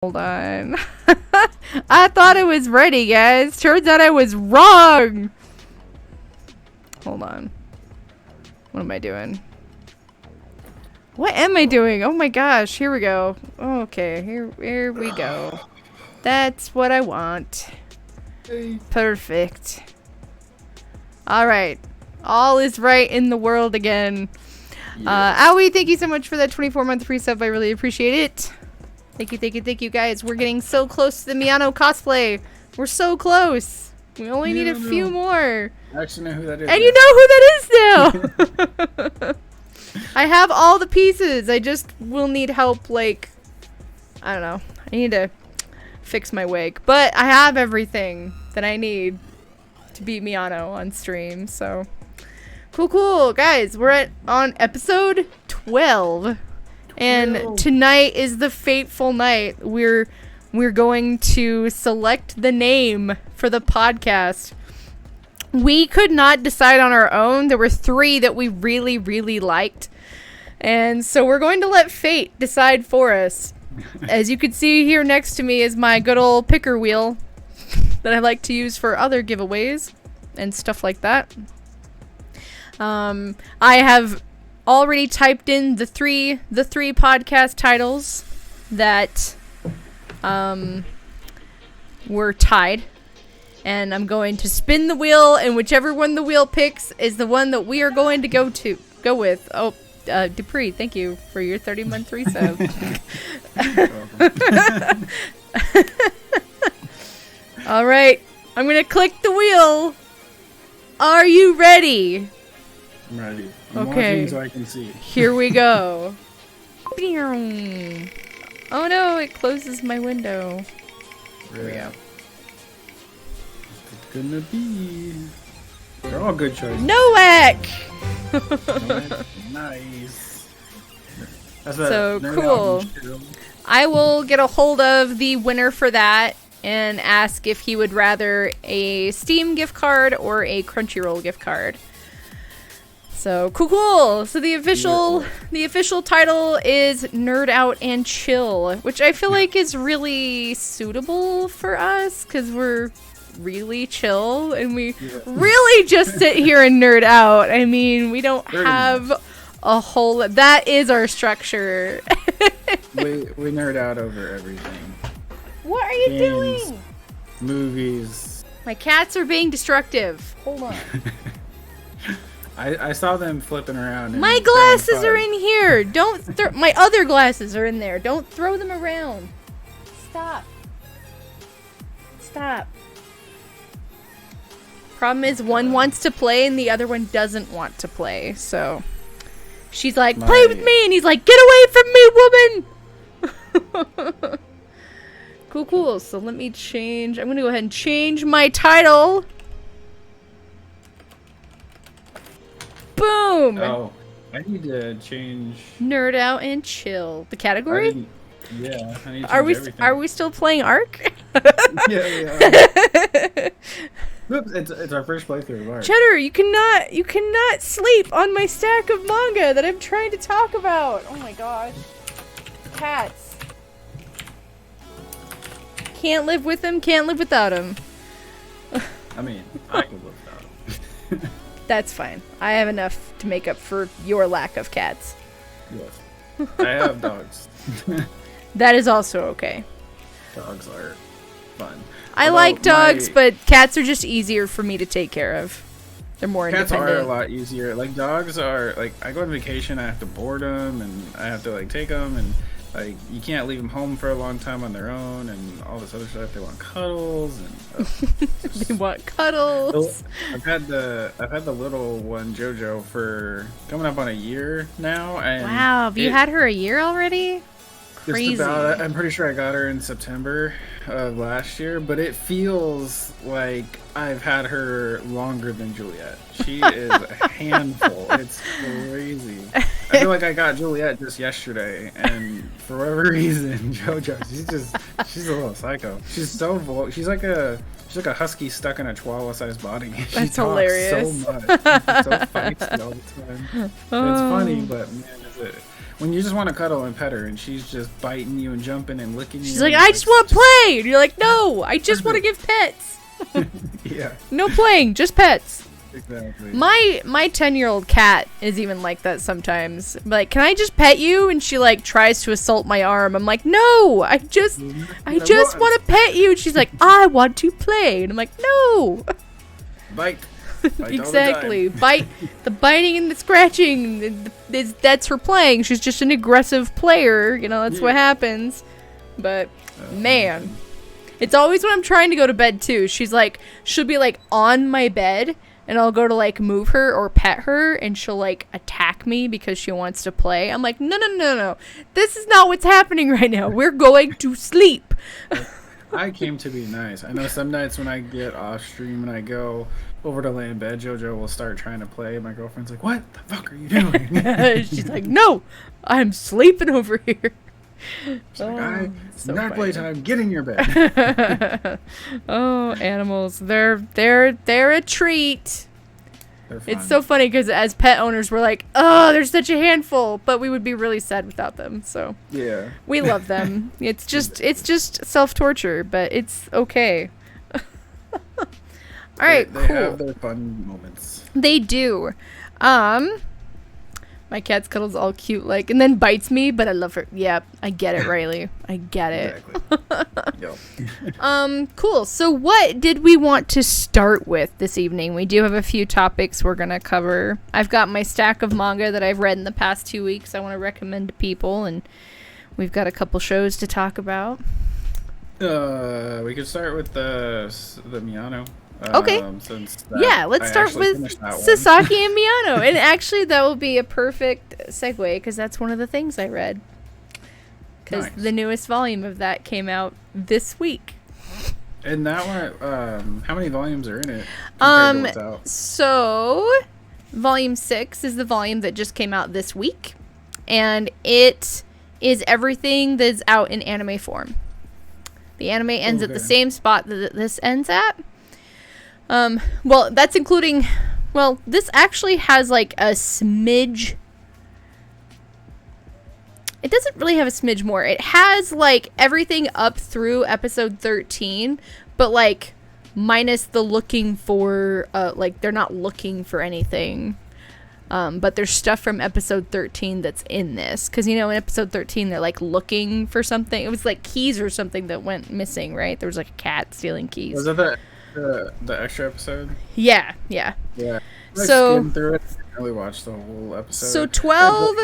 Hold on. I thought it was ready, guys. Turns out I was wrong. Hold on. What am I doing? What am I doing? Oh my gosh. Here we go. Okay. Here we go. That's what I want. Perfect. Alright. All is right in the world again. Yeah. Owie, thank you so much for that 24-month free sub. I really appreciate it. Thank you, guys. We're getting so close to the Miyano cosplay. We're so close. We only need a few more. I actually know who that is. And you know who that is now! I have all the pieces. I just will need help, like, I don't know. I need to fix my wig. But I have everything that I need to beat Miyano on stream, so. Cool. Guys, we're on episode 12. And tonight is the fateful night. We're going to select the name for the podcast. We could not decide on our own. There were 3 that we really, really liked. And so we're going to let fate decide for us. As you can see here next to me is my good old picker wheel that I like to use for other giveaways and stuff like that. I have already typed in the three podcast titles that were tied, and I'm going to spin the wheel, and whichever one the wheel picks is the one that we are going to go with. Oh, Dupree, thank you for your 30-month resub. All right, I'm gonna click the wheel. Are you ready? I'm ready. I'm watching so I can see. Here we go. Oh no, it closes my window. There we go. It's gonna be. They're all good choices. Noak! Nice. That's so cool. I will get a hold of the winner for that and ask if he would rather a Steam gift card or a Crunchyroll gift card. So cool. So the official title is Nerd Out and Chill, which I feel like is really suitable for us because we're really chill and we really just sit here and nerd out. I mean, we don't have a whole. That is our structure. we nerd out over everything. What are you doing? Movies. My cats are being destructive. Hold on. I saw them flipping around. My glasses are in here. Don't my other glasses are in there. Don't throw them around. Stop. Problem is, one wants to play and the other one doesn't want to play. So she's like, play with me, and he's like, get away from me, woman. Cool. So let me change. I'm gonna go ahead and change my title. Boom! Oh, I need to change. Nerd Out and Chill. The category? I need to change everything. Are we still playing Ark? Yeah. Oops, it's our first playthrough of Ark. Cheddar, you cannot sleep on my stack of manga that I'm trying to talk about. Oh my gosh. Cats. Can't live with them, can't live without them. I mean, I could live without them. That's fine. I have enough to make up for your lack of cats. Yes. I have dogs. That is also okay. Dogs are fun. I like dogs, but cats are just easier for me to take care of. They're more independent. Cats are a lot easier. Like, dogs are, like, I go on vacation, I have to board them, and I have to, like, take them, and, like, you can't leave them home for a long time on their own, and all this other stuff. They want cuddles, and they want cuddles. I've had the little one, JoJo, for coming up on a year now, and wow, have you had her a year already? Crazy. Just about. I'm pretty sure I got her in September of last year, but it feels like I've had her longer than Juliet. She is a handful. It's crazy. I feel like I got Juliet just yesterday, and for whatever reason, JoJo, she's a little psycho. She's so she's like a husky stuck in a chihuahua-sized body. That's hilarious. So much. She's so feisty all the time. It's funny, but man, is it. when you just want to cuddle and pet her, and she's just biting you and jumping and licking you. She's like, I just want to play. And you're like, no, I just want to give pets. Yeah. No playing, just pets. Exactly. My 10-year-old cat is even like that sometimes. Like, can I just pet you? And she like tries to assault my arm. I'm like, no, I just want to pet you. And she's like, I want to play. And I'm like, no. Bite. Exactly. Bite. The biting and the scratching. That's her playing. She's just an aggressive player. You know, that's what happens. But man, it's always when I'm trying to go to bed too. She'll be like on my bed. And I'll go to, like, move her or pet her, and she'll, like, attack me because she wants to play. I'm like, no. This is not what's happening right now. We're going to sleep. I came to be nice. I know some nights when I get off stream and I go over to lay in bed, JoJo will start trying to play. My girlfriend's like, what the fuck are you doing? She's like, no, I'm sleeping over here. She's like, it's not playtime. Get in your bed. Oh, animals. They're a treat. It's so funny because as pet owners, we're like, oh, they're such a handful, but we would be really sad without them. So yeah, we love them. It's just self-torture, but it's okay. All right, they cool. have their fun moments. They do. My cat's cuddles all cute, like, and then bites me, but I love her. Yeah, I get it, Riley. I get it. Exactly. Cool. So what did we want to start with this evening? We do have a few topics we're going to cover. I've got my stack of manga that I've read in the past 2 weeks I want to recommend to people, and we've got a couple shows to talk about. We could start with the Miyano. Okay. Let's start with Sasaki and Miyano. And actually, that will be a perfect segue because that's one of the things I read. Because the newest volume of that came out this week. And that one, how many volumes are in it? compared to what's out? So, volume 6 is the volume that just came out this week. And it is everything that's out in anime form. The anime ends at the same spot that this ends at. Well, that's including, this actually has like a smidge. It doesn't really have a smidge more. It has like everything up through episode 13, but like minus the looking for, like they're not looking for anything. But there's stuff from episode 13 that's in this. Because, in episode 13, they're, like, looking for something. It was, like, keys or something that went missing, right? There was, like, a cat stealing keys. Was that the extra episode? Yeah. Yeah. So, skimmed through it. I didn't really watch the whole episode. So, 12...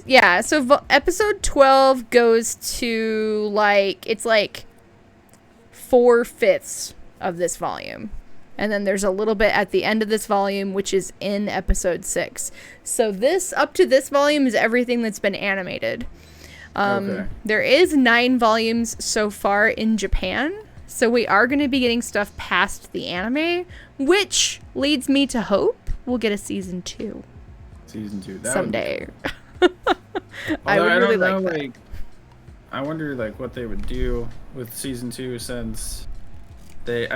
Yeah, so episode 12 goes to, like... It's, like, 4/5 of this volume. And then there's a little bit at the end of this volume, which is in episode 6. So up to this volume is everything that's been animated. There is 9 volumes so far in Japan. So we are going to be getting stuff past the anime, which leads me to hope we'll get a season 2. Season 2. Someday. I would really like that. I wonder what they would do with season 2 since... They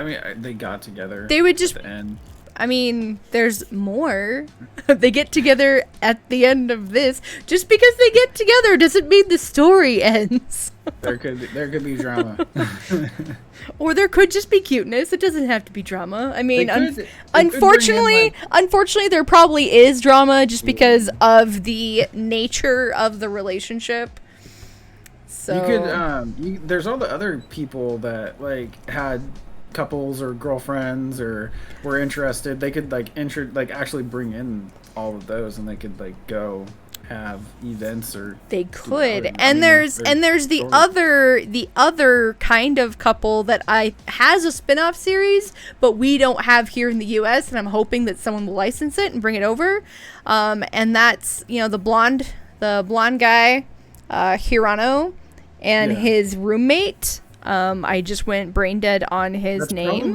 got together. They would just... At the end. I mean, there's more. They get together at the end of this. Just because they get together doesn't mean the story ends. There could be drama. Or there could just be cuteness. It doesn't have to be drama. I mean, unfortunately, there probably is drama just because of the nature of the relationship. So you could there's all the other people that had couples or girlfriends or were interested. They could actually bring in all of those, and they could go have events or they could. And there's the other kind of couple that has a spin-off series, but we don't have here in the US, and I'm hoping that someone will license it and bring it over. And that's the blonde guy, Hirano, and his roommate. I just went brain dead on his name.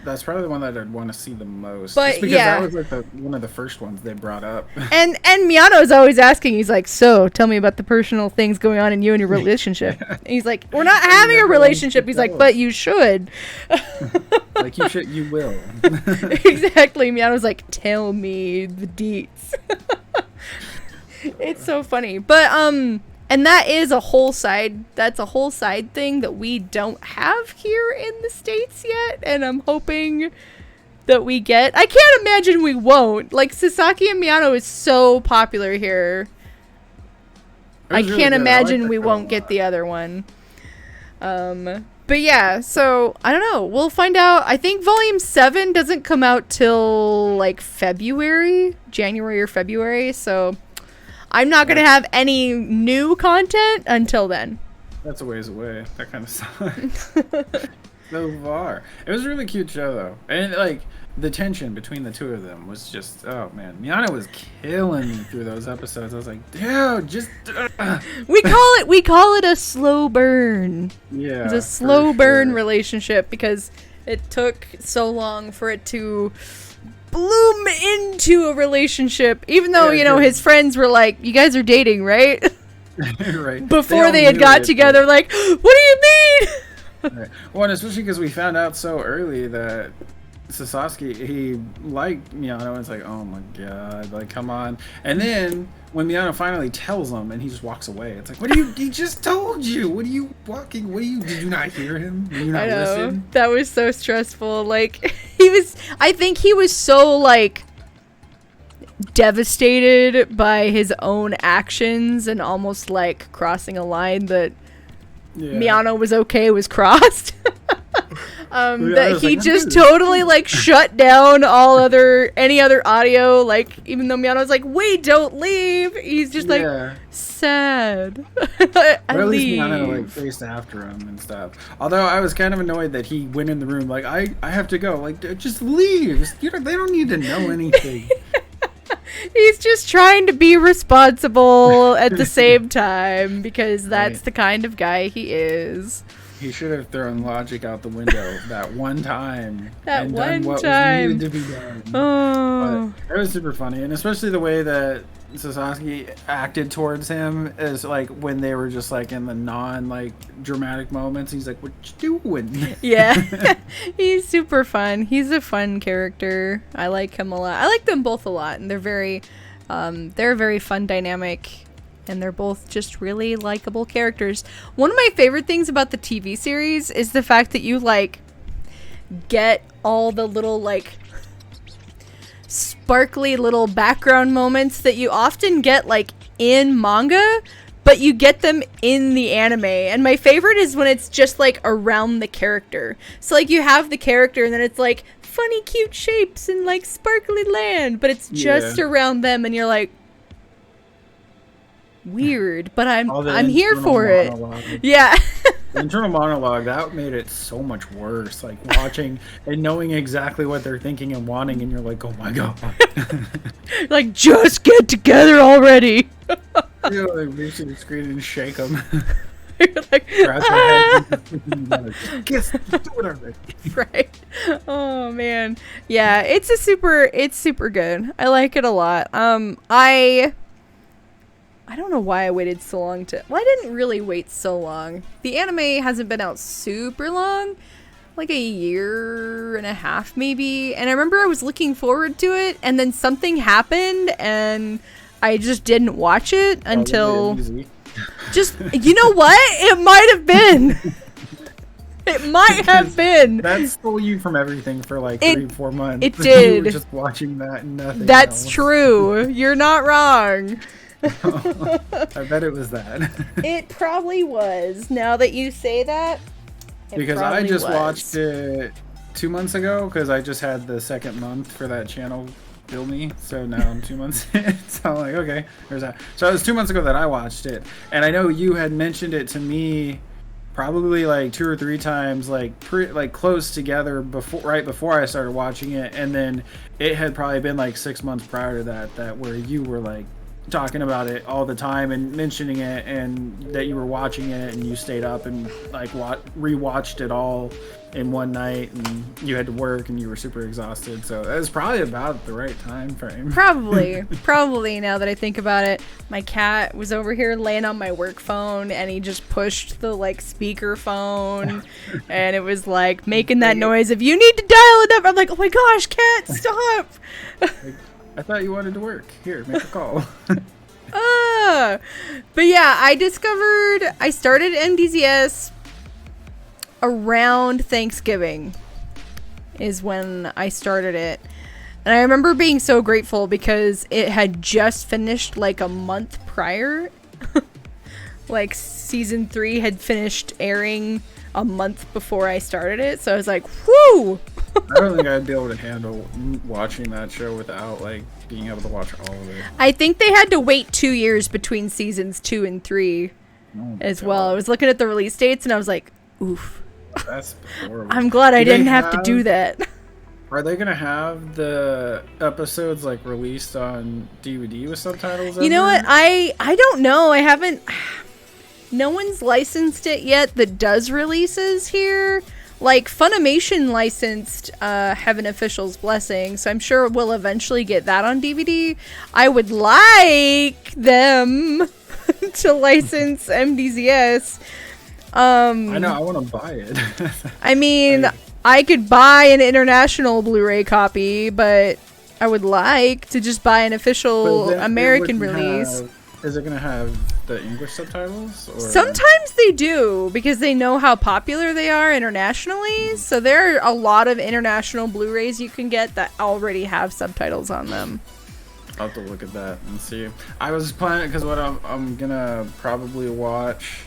That's probably the one that I'd want to see the most. But just because that was one of the first ones they brought up. And Miyano is always asking. He's like, "So, tell me about the personal things going on in you and your relationship." And he's like, "We're not having a relationship." He's like, "But you should." You should. You will. Exactly. Miyano's like, "Tell me the deets." It's so funny. But and that is a whole side thing that we don't have here in the States yet, and I'm hoping that we get. I can't imagine we won't. Like, Sasaki and Miyano is so popular here. I can't imagine we won't get the other one. But yeah, so I don't know. We'll find out. I think Volume 7 doesn't come out till like January or February, so I'm not going to have any new content until then. That's a ways away. That kind of sucks. So far. It was a really cute show, though. And, like, the tension between the two of them was just, oh, man. Miyano was killing me through those episodes. I was like, dude, just... We call it a slow burn. Yeah. It's a slow burn relationship because it took so long for it to bloom into a relationship. Even though, his friends were like, you guys are dating, right? Right. Before they had got together, like, what do you mean? Right. Well, and especially because we found out so early that Sasaki, he liked Miyano, and it's like, oh my god, like, come on. And then when Miyano finally tells him and he just walks away, it's like, he just told you. What are you walking? Did you not hear him? Did you not listen? That was so stressful. Like, I think he was so, like, devastated by his own actions and almost, like, crossing a line that Miyano was crossed. That he just totally like shut down any other audio, like, even though Miyano's like, wait, don't leave, he's just like sad. At least Miyano like faced after him and stuff. Although I was kind of annoyed that he went in the room like, I have to go, like, just leave. They don't need to know anything. He's just trying to be responsible at the same time because that's the kind of guy he is. He should have thrown logic out the window that one time and done what needed to be done. Oh. But it was super funny, and especially the way that Sasaki acted towards him is like when they were just like in the like dramatic moments. He's like, "What you doing?" Yeah, he's super fun. He's a fun character. I like him a lot. I like them both a lot, and they're a very fun dynamic. And they're both just really likable characters. One of my favorite things about the TV series is the fact that you, like, get all the little, like, sparkly little background moments that you often get, like, in manga, but you get them in the anime. And my favorite is when it's just, like, around the character. So, like, you have the character and then it's, like, funny, cute shapes and, like, sparkly land, but it's just around them and you're like, weird, but I'm here for it. Yeah. The internal monologue, that made it so much worse. Like watching and knowing exactly what they're thinking and wanting, and you're like, oh my god. Like, just get together already. You know, like reach to the screen and shake them. You're like, Just do it already. Right. Oh man. Yeah, it's super good. I like it a lot. I don't know why I waited so long well, I didn't really wait so long. The anime hasn't been out super long, like a year and a half maybe. And I remember I was looking forward to it, and then something happened, and I just didn't watch it until... Just, you know what? It might have been. It might have been. That stole you from everything for like 3-4 months. It did. You were just watching that and nothing That's else. true. You're not wrong. I bet it was that. It probably was. Now that you say that, because I just watched it 2 months ago because I just had the second month for that channel bill me. So now I'm 2 months in. So I'm like, okay, there's that. So it was 2 months ago that I watched it, and I know you had mentioned it to me probably like 2 or 3 times, like close together right before I started watching it, and then it had probably been like 6 months prior to that where you were like talking about it all the time and mentioning it, and that you were watching it and you stayed up and like rewatched it all in one night, and you had to work and you were super exhausted, so that was probably about the right time frame. Probably now that I think about it. My cat was over here laying on my work phone, and he just pushed the like speaker phone and it was like making that noise of, you need to dial it up. I'm like, oh my gosh, cat, stop. I thought you wanted to work. Here, make a call. But yeah, I started MDZS around Thanksgiving is when I started it. And I remember being so grateful because it had just finished like a month prior. Like season 3 had finished airing a month before I started it. So I was like, whoo! I don't think I'd be able to handle watching that show without like being able to watch all of it. I think they had to wait 2 years between seasons 2 and 3 as well. I was looking at the release dates and I was like, oof. That's horrible. I'm glad I didn't have to do that. Are they gonna have the episodes like released on DVD with subtitles? You know what? I don't know. I haven't. No one's licensed it yet that does releases here. Like Funimation licensed Heaven Official's Blessing, so I'm sure we'll eventually get that on DVD. I would like them to license MDZS. I know. I want to buy it. I mean, I could buy an international Blu-ray copy, but I would like to just buy an official American release. Is it going to have the English subtitles? Or? Sometimes they do, because they know how popular they are internationally. So there are a lot of international Blu-rays you can get that already have subtitles on them. I'll have to look at that and see. I was planning, because what I'm going to probably watch,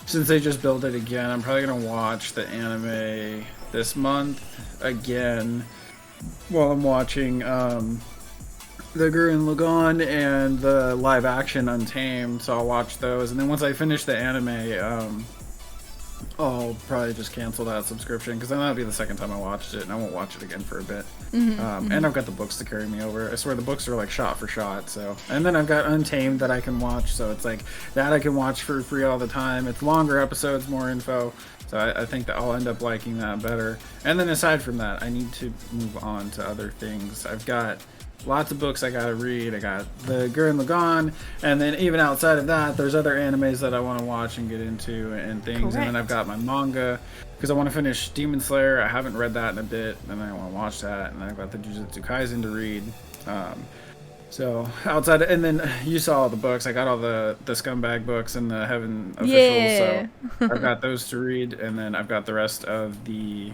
since they just built it again, I'm probably going to watch the anime this month again while I'm watching the Gurren Lagann and the live action Untamed, so I'll watch those. And then once I finish the anime, I'll probably just cancel that subscription, because then that'll be the second time I watched it, and I won't watch it again for a bit. And I've got the books to carry me over. I swear the books are like shot for shot. So, and then I've got Untamed that I can watch, so it's like that I can watch for free all the time. It's longer episodes, more info. So I think that I'll end up liking that better. And then aside from that, I need to move on to other things. I've got lots of books I gotta read. I got the Gurren Lagann, and then even outside of that, there's other animes that I want to watch and get into and things. Correct. And then I've got my manga, because I want to finish Demon Slayer. I haven't read that in a bit, and I want to watch that. And I've got the Jujutsu Kaisen to read. So outside, and then you saw all the books. I got all the Scumbag books and the Heaven Officials. Yeah. So I've got those to read, and then I've got the rest of the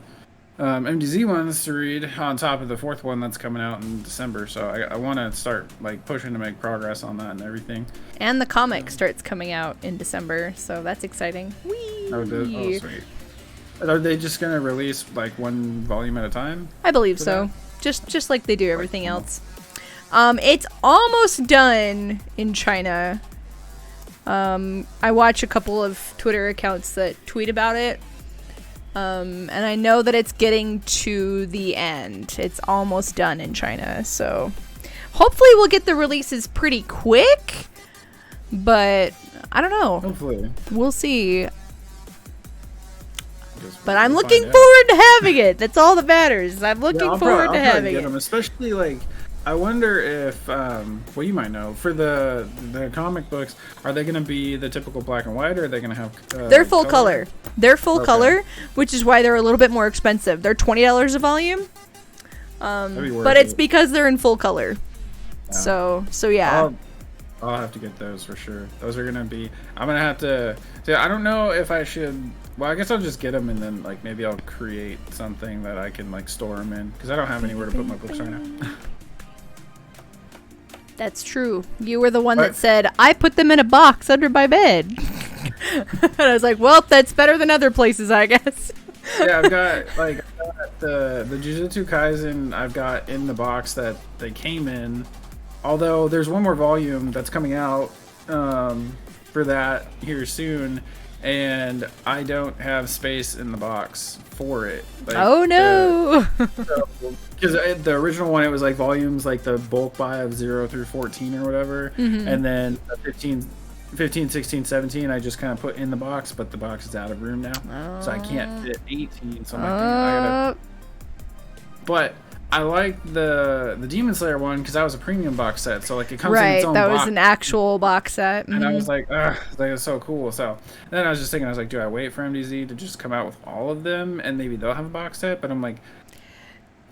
MDZ ones to read on top of the 4th one that's coming out in December. So I want to start like pushing to make progress on that and everything. And the comic starts coming out in December, so that's exciting. Whee! Oh, sweet. Are they just gonna release like one volume at a time? I believe so. Just like they do everything else. It's almost done in China. I watch a couple of Twitter accounts that tweet about it. And I know that it's getting to the end. It's almost done in China, so hopefully we'll get the releases pretty quick, but I don't know. Hopefully. We'll see. But I'm looking forward to having it. That's all that matters. I'm looking forward to having it. Especially like, I wonder if, well, you might know, for the comic books, are they going to be the typical black and white, or are they going to have they're full color. They're full color, which is why they're a little bit more expensive. They're $20 a volume. But it's because they're in full color. Yeah. So yeah. I'll have to get those for sure. Those are going to be, I'm going to have to, I don't know if I should, well, I guess I'll just get them, and then like maybe I'll create something that I can like store them in, because I don't have anywhere to put my books right now. That's true. You were the one that said, I put them in a box under my bed. And I was like, well, that's better than other places, I guess. Yeah, I've got the Jujutsu Kaisen I've got in the box that they came in. Although there's one more volume that's coming out for that here soon, and I don't have space in the box for it. Like, oh no! Because the original one, it was like volumes, like the bulk buy of 0 through 14 or whatever, and then 15, 16, 17, I just kind of put in the box, but the box is out of room now, so I can't fit 18. So I'm like, I gotta. But I like the Demon Slayer one, because that was a premium box set, so like it comes in its own box. Right, that was an actual box set. And I was like, ugh, like, it's so cool. So then I was just thinking, I was like, do I wait for MDZ to just come out with all of them, and maybe they'll have a box set? But I'm like,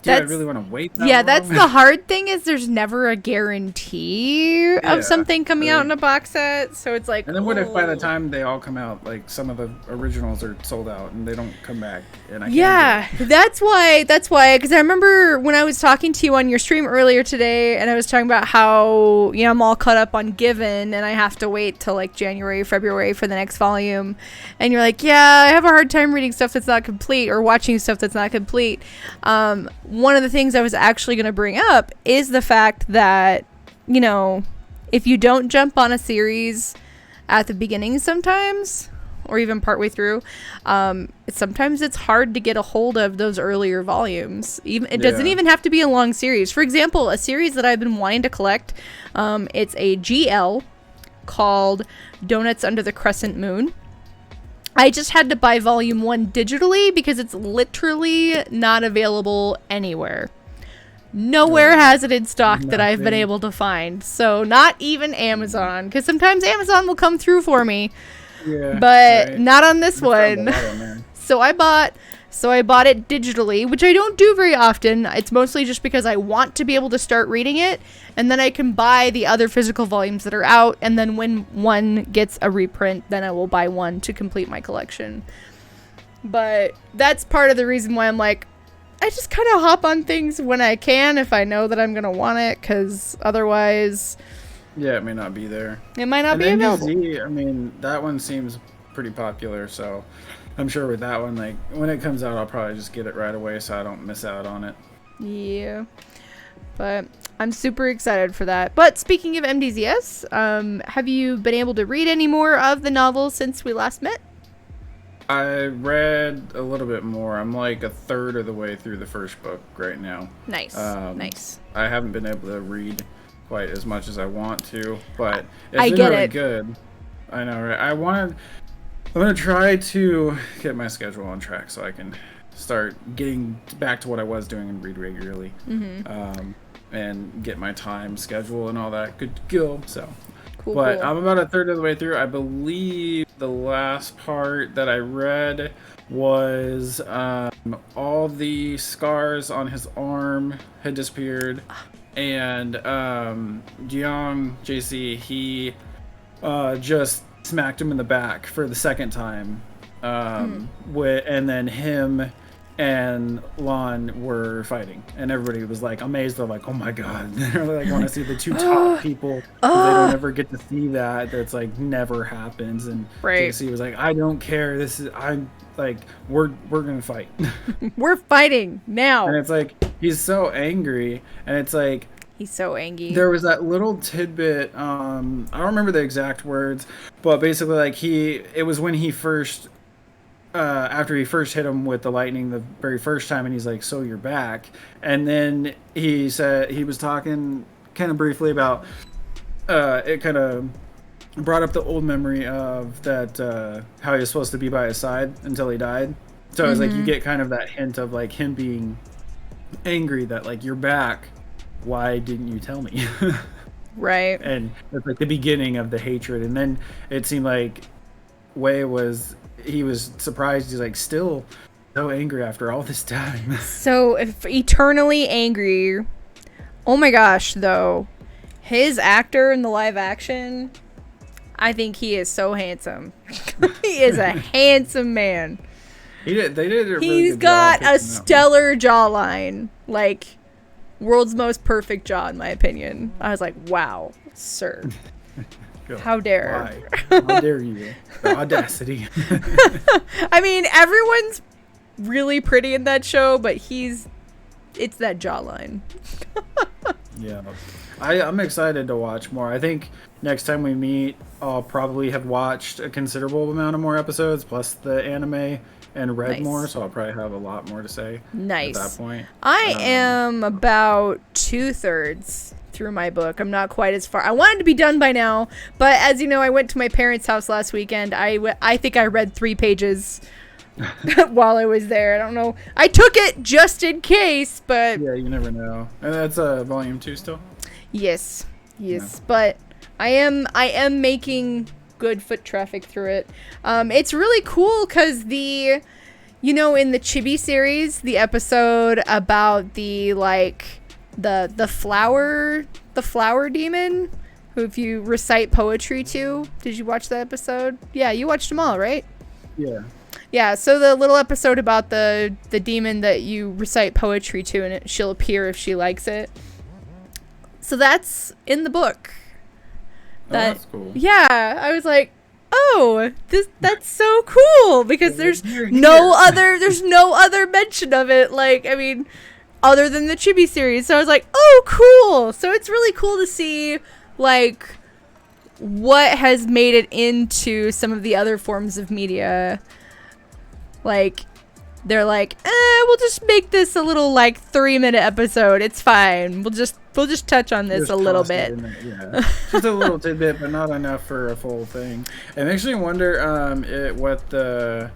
do I really want to wait that Yeah, long? that's the hard thing is there's never a guarantee of something coming out in a box set. So it's like, and then what if by the time they all come out, like some of the originals are sold out and they don't come back? And I can't that's why. Because I remember when I was talking to you on your stream earlier today, and I was talking about how I'm all caught up on Given, and I have to wait till like January, February for the next volume, and you're like, yeah, I have a hard time reading stuff that's not complete or watching stuff that's not complete. One of the things I was actually going to bring up is the fact that, if you don't jump on a series at the beginning sometimes, or even partway through, sometimes it's hard to get a hold of those earlier volumes. It doesn't even have to be a long series. For example, a series that I've been wanting to collect, it's a GL called Donuts Under the Crescent Moon. I just had to buy volume 1 digitally because it's literally not available anywhere. Nowhere has it in stock that I've been able to find. So not even Amazon, because sometimes Amazon will come through for me. Yeah, but not on this one. So I bought it digitally, which I don't do very often. It's mostly just because I want to be able to start reading it, and then I can buy the other physical volumes that are out, and then when one gets a reprint, then I will buy one to complete my collection. But that's part of the reason why I'm like, I just kind of hop on things when I can if I know that I'm going to want it, because otherwise... Yeah, it may not be there. It might not be available. I mean, that one seems pretty popular, so I'm sure with that one, like, when it comes out, I'll probably just get it right away so I don't miss out on it. Yeah. But I'm super excited for that. But speaking of MDZS, have you been able to read any more of the novel since we last met? I read a little bit more. I'm like a third of the way through the first book right now. Nice. Nice. I haven't been able to read quite as much as I want to, but it's I been get really it. good. I know, right? I'm gonna try to get my schedule on track so I can start getting back to what I was doing and read regularly, and get my time schedule and all that good to go. So, cool. I'm about a third of the way through. I believe the last part that I read was all the scars on his arm had disappeared. And Jeong JC, he just smacked him in the back for the second time. And then him and Lon were fighting, and everybody was like amazed. They're like, "Oh my god!" They're like, "Want to see the two top people?" They don't ever get to see that. That's like never happens. And JC was like, "I don't care. I'm like, we're gonna fight. We're fighting now." And it's like he's so angry, and it's like he's so angry. There was that little tidbit. I don't remember the exact words, but basically, like it was when he first. After he first hit him with the lightning the very first time, and he's like, "So you're back," and then he said he was talking kind of briefly about it kind of brought up the old memory of that how he was supposed to be by his side until he died. So it was like you get kind of that hint of like him being angry that like you're back, why didn't you tell me? Right. And it's like the beginning of the hatred, and then it seemed like Wei was surprised. He's like still so angry after all this time. So eternally angry. Oh my gosh, though. His actor in the live action, I think he is so handsome. He is a handsome man. They did a really good job. He's got a stellar jawline. Like, world's most perfect jaw, in my opinion. I was like, wow, sir. How dare. Why? How dare you? The audacity. I mean, everyone's really pretty in that show, but it's that jawline. Yeah. I'm excited to watch more. I think next time we meet, I'll probably have watched a considerable amount of more episodes, plus the anime, and read more, so I'll probably have a lot more to say at that point. I am about 2/3 through my book. I'm not quite as far. I wanted to be done by now, but as you know, I went to my parents' house last weekend. I think I read 3 pages while I was there. I don't know. I took it just in case, but... Yeah, you never know. And that's volume 2 still? Yes. Yeah. But I am making good foot traffic through it. It's really cool because You know, in the Chibi series, the episode about the flower demon, who if you recite poetry to, did you watch that episode? Yeah, you watched them all, right? Yeah. Yeah, so the little episode about the demon that you recite poetry to, and she'll appear if she likes it. So that's in the book. That's cool. Yeah, I was like, oh, that's so cool, because there's no other mention of it, like, I mean, other than the Chibi series. So I was like, oh, cool. So it's really cool to see, like, what has made it into some of the other forms of media. Like, they're like, we'll just make this a little, like, 3-minute episode. It's fine. We'll just touch on this a little bit. Yeah. Just a little tidbit, but not enough for a full thing. It makes me wonder what the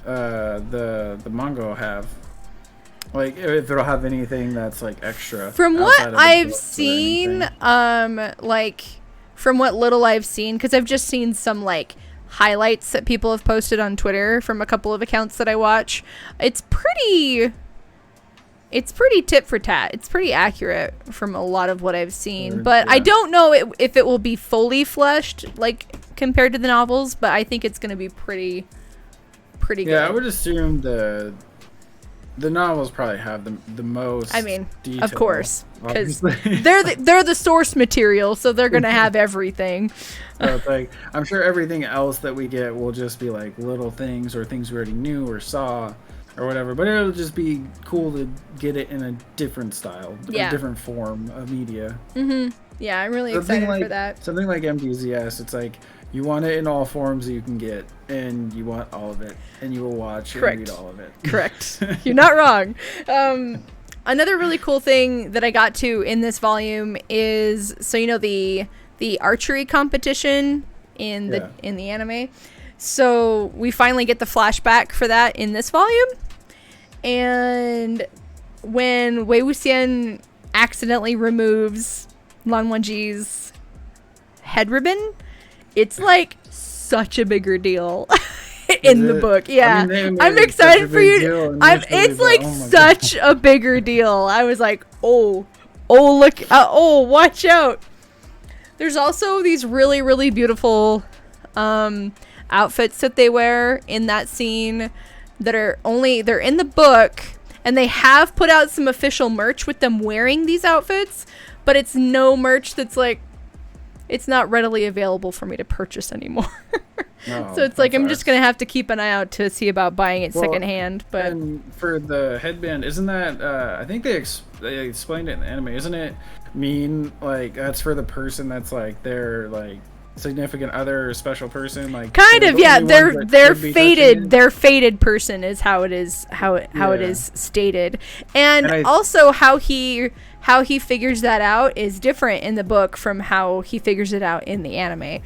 manga will have. Like, if it'll have anything that's, like, extra. From what I've seen, like, from what little I've seen, because I've just seen some, like, highlights that people have posted on Twitter from a couple of accounts that I watch. It's pretty tit for tat. It's pretty accurate from a lot of what I've seen. But yeah. I don't know if it will be fully fleshed, like, compared to the novels, but I think it's going to be pretty good. Yeah, I would assume the novels probably have the most. I mean, detail, of course, because they're the source material, so they're gonna have everything. So it's like, I'm sure everything else that we get will just be like little things or things we already knew or saw or whatever. But it'll just be cool to get it in a different style, a different form of media. Mm-hmm. Yeah, I'm really excited for that. Something like MDZS, it's like, you want it in all forms that you can get, and you want all of it, and you will watch and read all of it. Correct. You're not wrong. Another really cool thing that I got to in this volume is, so you know the archery competition in the anime. So we finally get the flashback for that in this volume, and when Wei Wuxian accidentally removes Lan Wangji's head ribbon, it's like such a bigger deal in the book. Yeah, I mean, I'm excited for you. It's like such a bigger deal. I was like, oh, look, watch out. There's also these really, really beautiful outfits that they wear in that scene that they're in the book, and they have put out some official merch with them wearing these outfits, but it's no merch that's like, it's not readily available for me to purchase anymore. So it's like, I'm just going to have to keep an eye out to see about buying it secondhand. But and for the headband, isn't that, I think they explained it in the anime, isn't it mean, like, that's for the person that's, like, their, like, significant other or special person, like, kind of, yeah, they're fated, their fated person is how it is, how it is stated. And also how he figures that out is different in the book from how he figures it out in the anime.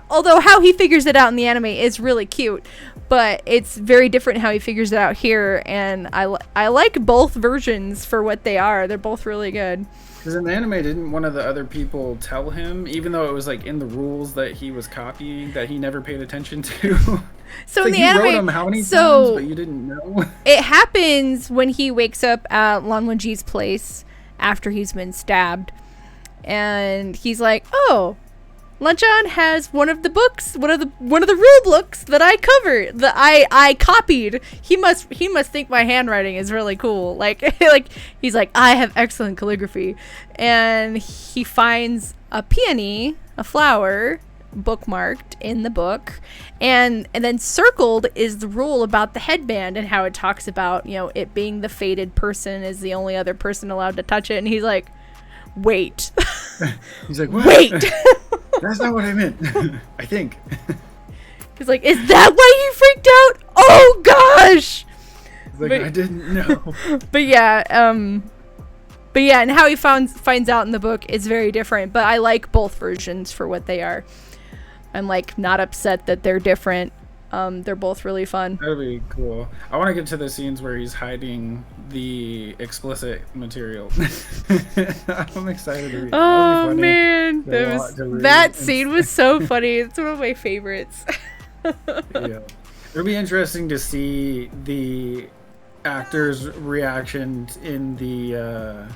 Although how he figures it out in the anime is really cute, but it's very different how he figures it out here, and I like both versions for what they are. They're both really good. Because in the anime, didn't one of the other people tell him, even though it was like in the rules that he was copying, that he never paid attention to? So in the anime, wrote him how many times, but you didn't know? It happens when he wakes up at Lan Wangji's place after he's been stabbed, and he's like, oh, Lanchan has one of the books, one of the rule books that I covered, that I copied. He must think my handwriting is really cool. Like he's like, I have excellent calligraphy, and he finds a peony, a flower, bookmarked in the book, and then circled is the rule about the headband and how it talks about, you know, it being the fated person is the only other person allowed to touch it. And he's like, wait. He's like, what? Wait. That's not what I meant. I think. He's like, is that why you freaked out? Oh gosh. He's like, I didn't know. But yeah, and how he finds out in the book is very different, but I like both versions for what they are. I'm like not upset that they're different. They're both really fun. That'd be cool. I want to get to the scenes where he's hiding the explicit material. I'm excited to read. Oh man, that scene was so funny. It's one of my favorites. Yeah. It'll be interesting to see the actors' reaction in the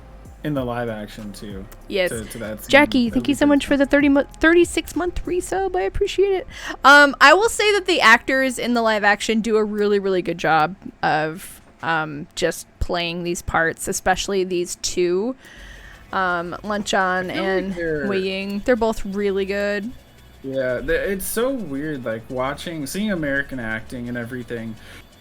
live action too. Yes. To that scene. Jackie, thank you so much for the 36-month resub. I appreciate it. I will say that the actors in the live action do a really, really good job of just playing these parts, especially these two, Lunchan and Wei Ying. They're both really good. Yeah, it's so weird, like seeing American acting and everything.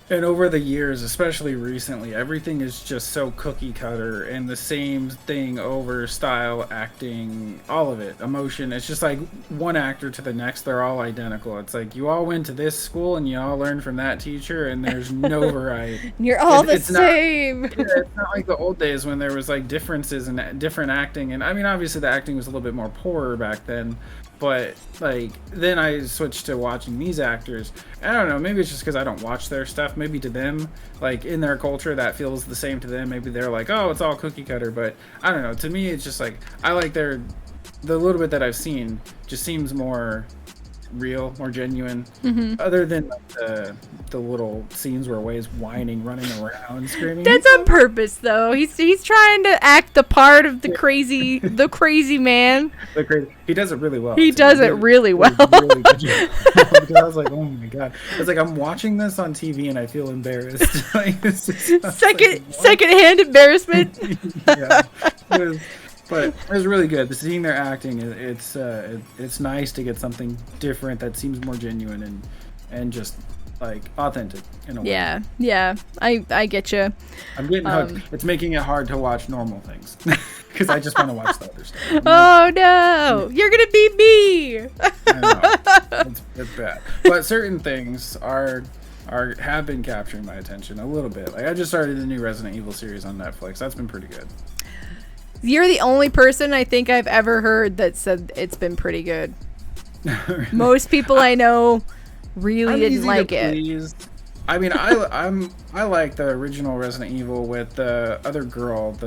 And over the years, especially recently, everything is just so cookie cutter and the same thing over style, acting, all of it, emotion. It's just like one actor to the next, they're all identical. It's like you all went to this school and you all learned from that teacher and there's no variety. You're all the same. It's not like the old days when there was like differences in different acting. And I mean, obviously the acting was a little bit more poorer back then. But, like, then I switched to watching these actors. I don't know, maybe it's just because I don't watch their stuff. Maybe to them, like, in their culture, that feels the same to them. Maybe they're like, oh, it's all cookie cutter. But, I don't know, to me, it's just like, I like the little bit that I've seen just seems more real, more genuine. Other than like, the little scenes where Wei's whining, running around, screaming. That's on purpose, though. He's trying to act the part of the crazy man. He does it really well. He does it really well. Really good job. I was like, oh my god! It's like I'm watching this on TV and I feel embarrassed. Like, secondhand embarrassment. Yeah. But it was really good. Seeing their acting, it's nice to get something different that seems more genuine and just like authentic in a way. Yeah, I get you. I'm getting hooked. It's making it hard to watch normal things because I just want to watch the other stuff. Oh no, you're gonna beat me. I know. It's bad, but certain things have been capturing my attention a little bit. Like I just started the new Resident Evil series on Netflix. That's been pretty good. You're the only person I think I've ever heard that said it's been pretty good. Most people I know really didn't like it. I mean, I like the original Resident Evil with the other girl,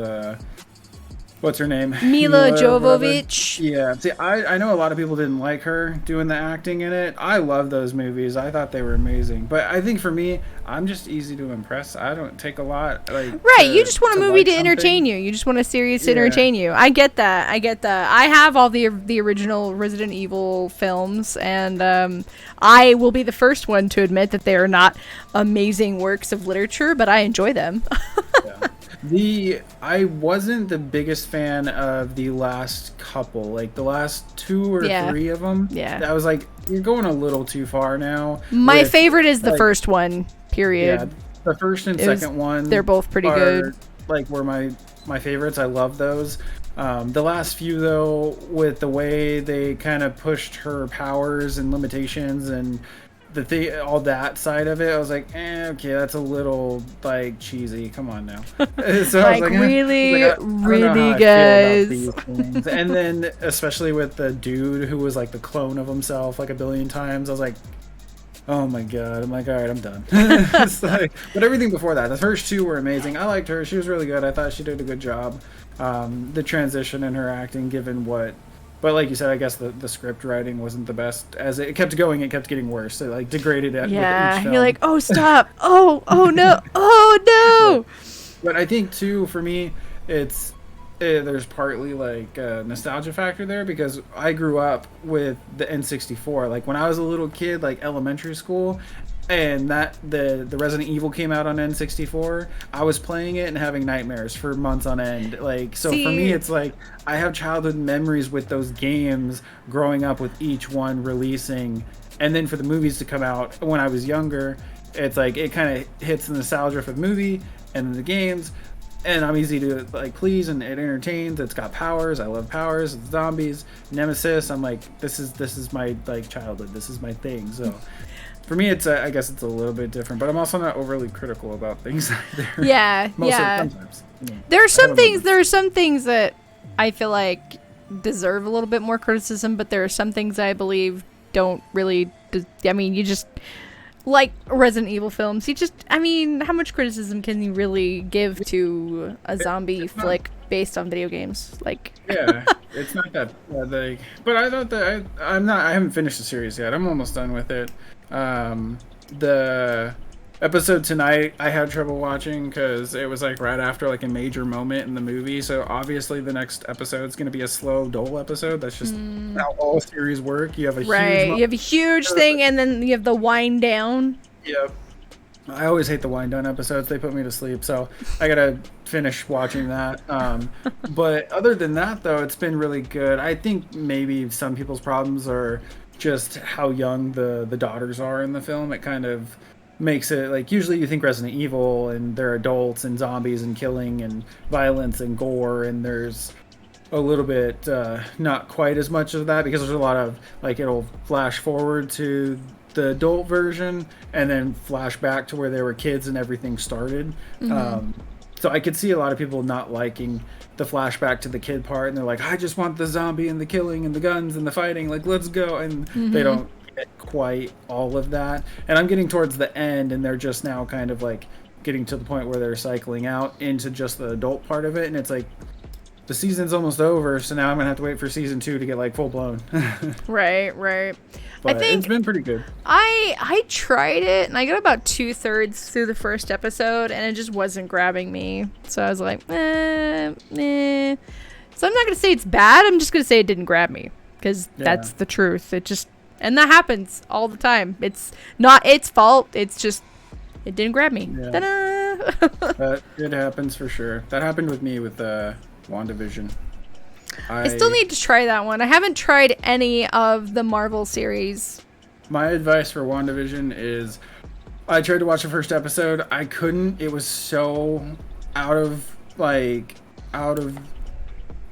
what's her name? Mila Jovovich. Yeah. See, I know a lot of people didn't like her doing the acting in it. I love those movies. I thought they were amazing. But I think for me, I'm just easy to impress. I don't take a lot. You just want a movie to entertain you. You just want a series to entertain you. I get that. I have all the original Resident Evil films, and I will be the first one to admit that they are not amazing works of literature, but I enjoy them. Yeah. I wasn't the biggest fan of the last couple, like the last 2 or 3 of them. Yeah. I was like, you're going a little too far now. My favorite is the first one, period. Yeah, the first and second one. They're both pretty good. Like, were my favorites. I love those. The last few, though, with the way they kind of pushed her powers and limitations and all that side of it, I was like, okay, that's a little like cheesy. Come on now. So I was like, really, guys. And then especially with the dude who was like the clone of himself like a billion times, I was like, oh my god. I'm like, all right, I'm done. But everything before that, the first 2 were amazing. I liked her. She was really good. I thought she did a good job. The transition in her acting, given what. But like you said, I guess the script writing wasn't the best. As it kept going, it kept getting worse. It like degraded with each film. You're like, oh stop, oh no, oh no. But I think too, for me, there's partly like a nostalgia factor there because I grew up with the N64. Like when I was a little kid, like elementary school, and that the Resident Evil came out on N64, I was playing it and having nightmares for months on end. Like, so for me, it's like I have childhood memories with those games growing up with each one releasing, and then for the movies to come out when I was younger, it's like it kind of hits the nostalgia for the movie and then the games. And I'm easy to like please, and it entertains. It's got powers. I love powers. It's zombies, Nemesis. I'm like, this is my like childhood. This is my thing. So for me, I guess it's a little bit different, but I'm also not overly critical about things either. Yeah, sometimes. There are some things that I feel like deserve a little bit more criticism, but there are some things I believe don't really. I mean, you just like Resident Evil films. How much criticism can you really give to a zombie flick based on video games? Like, yeah, it's not that but I thought that I haven't finished the series yet. I'm almost done with it. the episode tonight I had trouble watching because it was like right after like a major moment in the movie. So obviously the next episode is going to be a slow, dull episode. That's just how all series work. You have a Right. huge. You have a huge thing, and then you have the wind down. Yep. I always hate the wind down episodes. They put me to sleep, so I gotta finish watching that. But other than that, though, it's been really good. I think maybe some people's problems are just how young the daughters are in the film. It kind of makes it like usually you think Resident Evil and they're adults and zombies and killing and violence and gore, and there's a little bit not quite as much of that because there's a lot of like it'll flash forward to the adult version and then flash back to where they were kids and everything started. So I could see a lot of people not liking the flashback to the kid part, and they're like, I just want the zombie and the killing and the guns and the fighting, like let's go, and they don't get quite all of that. And I'm getting towards the end, and they're just now kind of like getting to the point where they're cycling out into just the adult part of it, and it's like the season's almost over, so now I'm gonna have to wait for season 2 to get like full blown. Right. But I think it's been pretty good. I tried it, and I got about 2/3 through the first episode, and it just wasn't grabbing me. So I was like, eh. So I'm not gonna say it's bad. I'm just gonna say it didn't grab me, because that's the truth. It just, and that happens all the time. It's not its fault. It's just it didn't grab me. Yeah. Ta-da! It happens for sure. That happened with me with WandaVision. I still need to try that one. I haven't tried any of the Marvel series. My advice for WandaVision is I tried to watch the first episode. I couldn't. It was so out of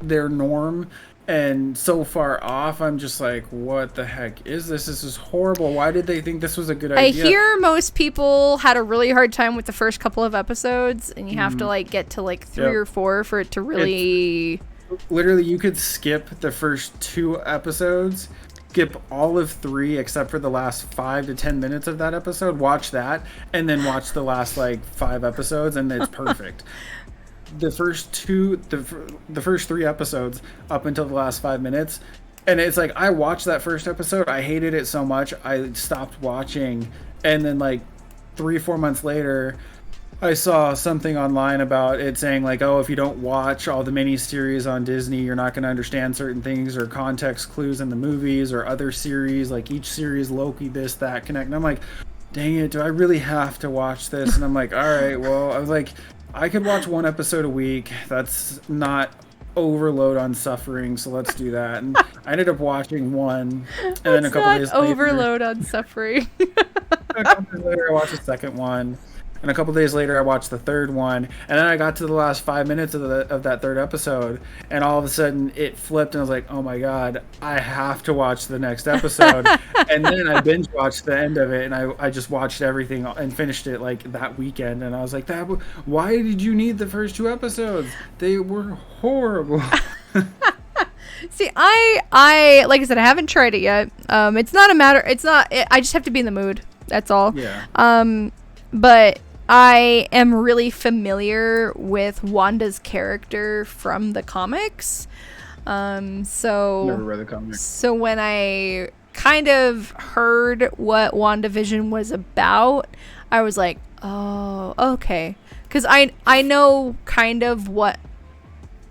their norm and so far off. I'm just like, what the heck is this? This is horrible. Why did they think this was a good idea? I hear most people had a really hard time with the first couple of episodes, and you have to like get to like 3 or 4 for it to really... Literally, you could skip the first 2 episodes, skip all of 3 except for the last 5 to 10 minutes of that episode, watch that, and then watch the last like 5 episodes, and it's perfect. The first 3 episodes up until the last 5 minutes, and it's like I watched that first episode, I hated it so much I stopped watching, and then like 3-4 months later I saw something online about it saying like, oh, if you don't watch all the miniseries on Disney, you're not going to understand certain things or context clues in the movies or other series, like each series, Loki, this, that, connect. And I'm like, dang it, do I really have to watch this? And I'm like, all right, well, I was like, I could watch 1 episode a week. That's not overload on suffering, so let's do that. And I ended up watching 1, and then a couple days later, overload on suffering. a couple days later, I watched the second one. And a couple days later, I watched the third one, and then I got to the last 5 minutes of that third episode, and all of a sudden it flipped, and I was like, "Oh my god, I have to watch the next episode!" And then I binge watched the end of it, and I just watched everything and finished it like that weekend, and I was like, why did you need the first 2 episodes? They were horrible." See, I like I said, I haven't tried it yet. It's not a matter. I just have to be in the mood. That's all. Yeah. But I am really familiar with Wanda's character from the comics. So Never read the comics. So when I kind of heard what WandaVision was about, I was like, oh, okay. Because I know kind of what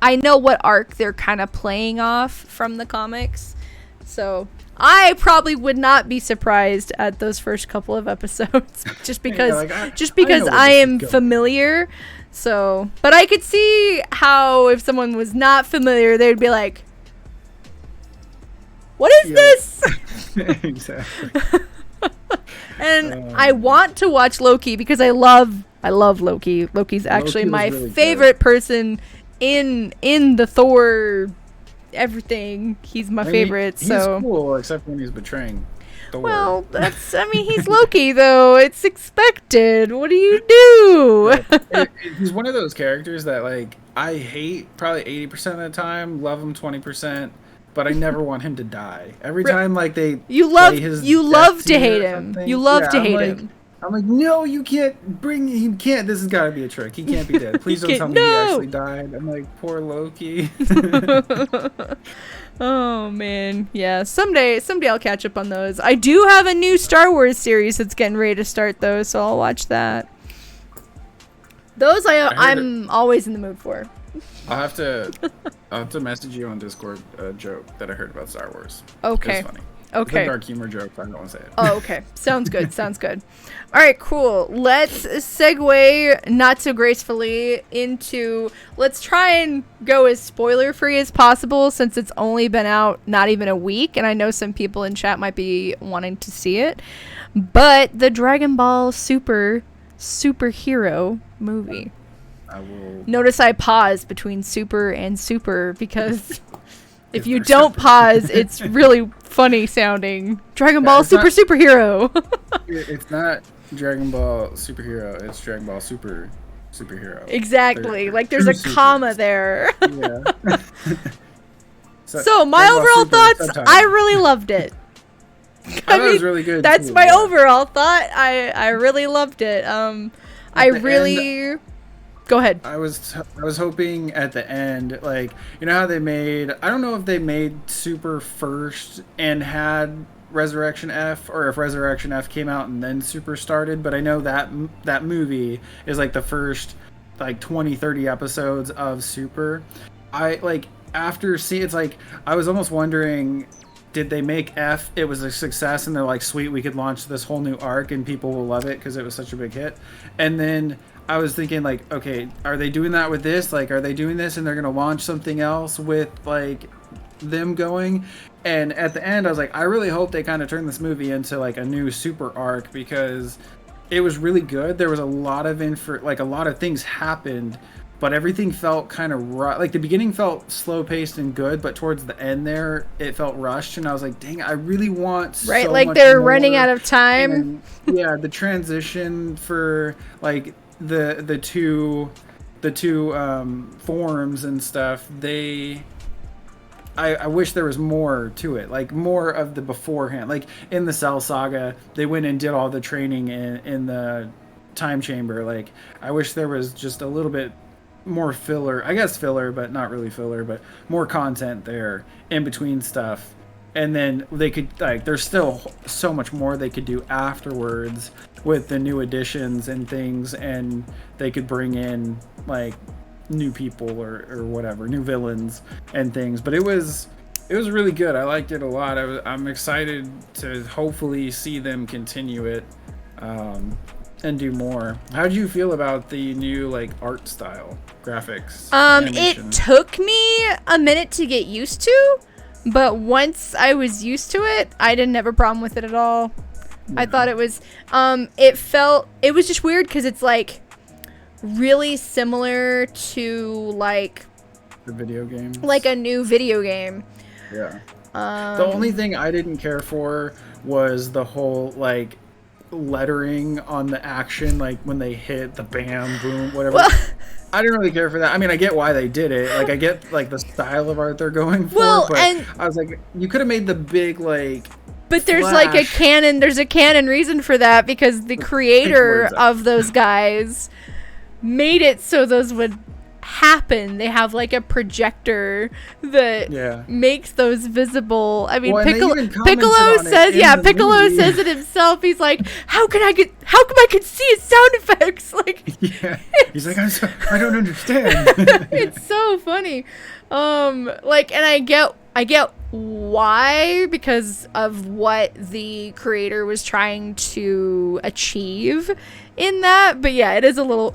arc they're kind of playing off from the comics. So I probably would not be surprised at those first couple of episodes just because I am familiar. So, but I could see how if someone was not familiar, they would be like, "What is this?" Exactly. And I want to watch Loki because I love Loki. Loki's actually my really favorite person in the Thor everything. He's my favorite. He's cool, except when he's betraying Thor. Well, he's Loki though. It's expected. What do you do? He's one of those characters that like I hate probably 80% of the time, love him 20%, but I never want him to die. Every time like you love to hate him. You love to hate him. I'm like, no, you can't bring. He can't. This has got to be a trick. He can't be dead. Please don't tell me he No. actually died. I'm like, poor Loki. Oh man, yeah. Someday I'll catch up on those. I do have a new Star Wars series that's getting ready to start though, so I'll watch that. Those I'm always in the mood for. I'll have to message you on Discord a joke that I heard about Star Wars. Okay. It's funny. Okay. It's a dark humor joke, but I don't want to say it. Oh, okay. Sounds good. Sounds good. All right, cool. Let's segue not so gracefully into, let's try and go as spoiler free as possible since it's only been out not even a week, and I know some people in chat might be wanting to see it. But the Dragon Ball superhero movie. I will. Notice I paused between super and super because if you don't pause, it's really funny sounding. Dragon Ball superhero. It's not Dragon Ball superhero. It's Dragon Ball superhero. Exactly. Like there's a comma there. Yeah. So my overall thoughts, I really loved it. I mean, it was really good. That's too, my overall thought. I really loved it. I really. Go ahead. I was hoping at the end, like, you know how they made, I don't know if they made Super first and had Resurrection F, or if Resurrection F came out and then Super started, but I know that movie is like the first like 20-30 episodes of Super. I like after seeing, it's like I was almost wondering, did they make F, it was a success and they're like, sweet, we could launch this whole new arc and people will love it because it was such a big hit. And then I was thinking, like, okay, are they doing that with this? Like, are they doing this and they're going to launch something else with, like, them going? And at the end, I was like, I really hope they kind of turn this movie into, like, a new super arc because it was really good. There was a lot of a lot of things happened, but everything felt kind of like the beginning felt slow paced and good, but towards the end there, it felt rushed. And I was like, dang, I really want right, so like much they're more. running out of time. And, yeah, the transition for, like, the two forms and stuff, I wish there was more to it, like more of the beforehand. Like in the Cell Saga, they went and did all the training in the time chamber. Like I wish there was just a little bit more filler, I guess filler, but not really filler, but more content there in between stuff. And then they could, like, there's still so much more they could do afterwards with the new additions and things, and they could bring in, like, new people or whatever, new villains and things. But it was really good. I liked it a lot. I'm excited to hopefully see them continue it and do more. How did you feel about the new, like, art style, graphics, animation? It took me a minute to get used to. But once I was used to it, I didn't have a problem with it at all. Yeah. I thought it was, it was just weird because it's like really similar to like the video game, like a new video game. Yeah. The only thing I didn't care for was the whole like lettering on the action, like when they hit the bam, boom, whatever. Well, I didn't really care for that. I mean, I get why they did it. Like, I get, like, the style of art they're going for. Well, but and I was like, you could have made the big, like, but there's, like, there's a canon reason for that because the creator of those guys made it so those would happen. They have, like, a projector that makes those visible. I mean, Piccolo says, Piccolo says it himself. He's like, how come I could see his sound effects? Like, he's like, I don't understand. It's so funny. Like, and I get why, because of what the creator was trying to achieve in that, but yeah, it is a little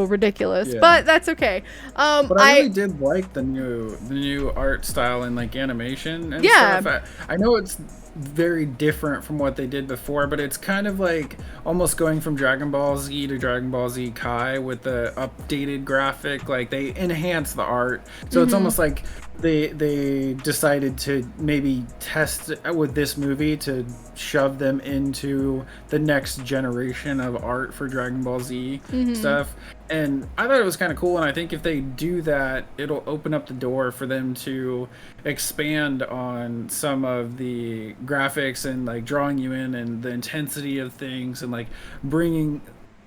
ridiculous, but that's okay. But I really did like the new art style and like animation and stuff. I know it's very different from what they did before, but it's kind of like almost going from Dragon Ball Z to Dragon Ball Z Kai with the updated graphic. Like they enhance the art, so it's almost like they decided to maybe test with this movie to shove them into the next generation of art for Dragon Ball Z stuff. And I thought it was kind of cool, and I think if they do that, it'll open up the door for them to expand on some of the graphics and like drawing you in and the intensity of things and like bringing,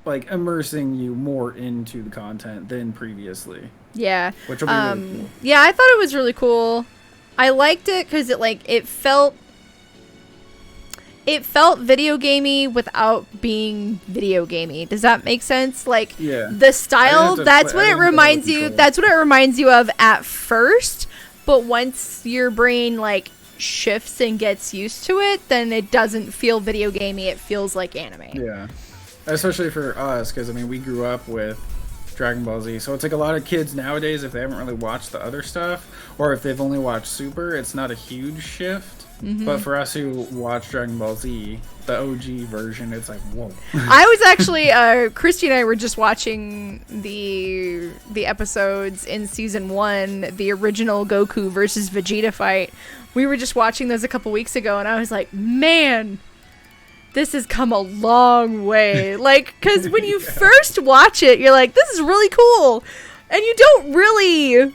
like immersing you more into the content than previously. Yeah. Which will be really cool. Yeah, I thought it was really cool. I liked it because it felt video gamey without being video gamey. Does that make sense? Like, yeah. The style, that's what it reminds you. That's what it reminds you of at first. But once your brain like shifts and gets used to it, then it doesn't feel video gamey. It feels like anime. Yeah, especially for us, because I mean, we grew up with Dragon Ball Z, so it's like a lot of kids nowadays, if they haven't really watched the other stuff, or if they've only watched Super, it's not a huge shift. But for us who watch Dragon Ball Z, the OG version, it's like, whoa. I was actually, Christy and I were just watching the episodes in season 1, the original Goku versus Vegeta fight. We were just watching those a couple weeks ago, and I was like, man, this has come a long way. Like, because when you first watch it, you're like, this is really cool. And you don't really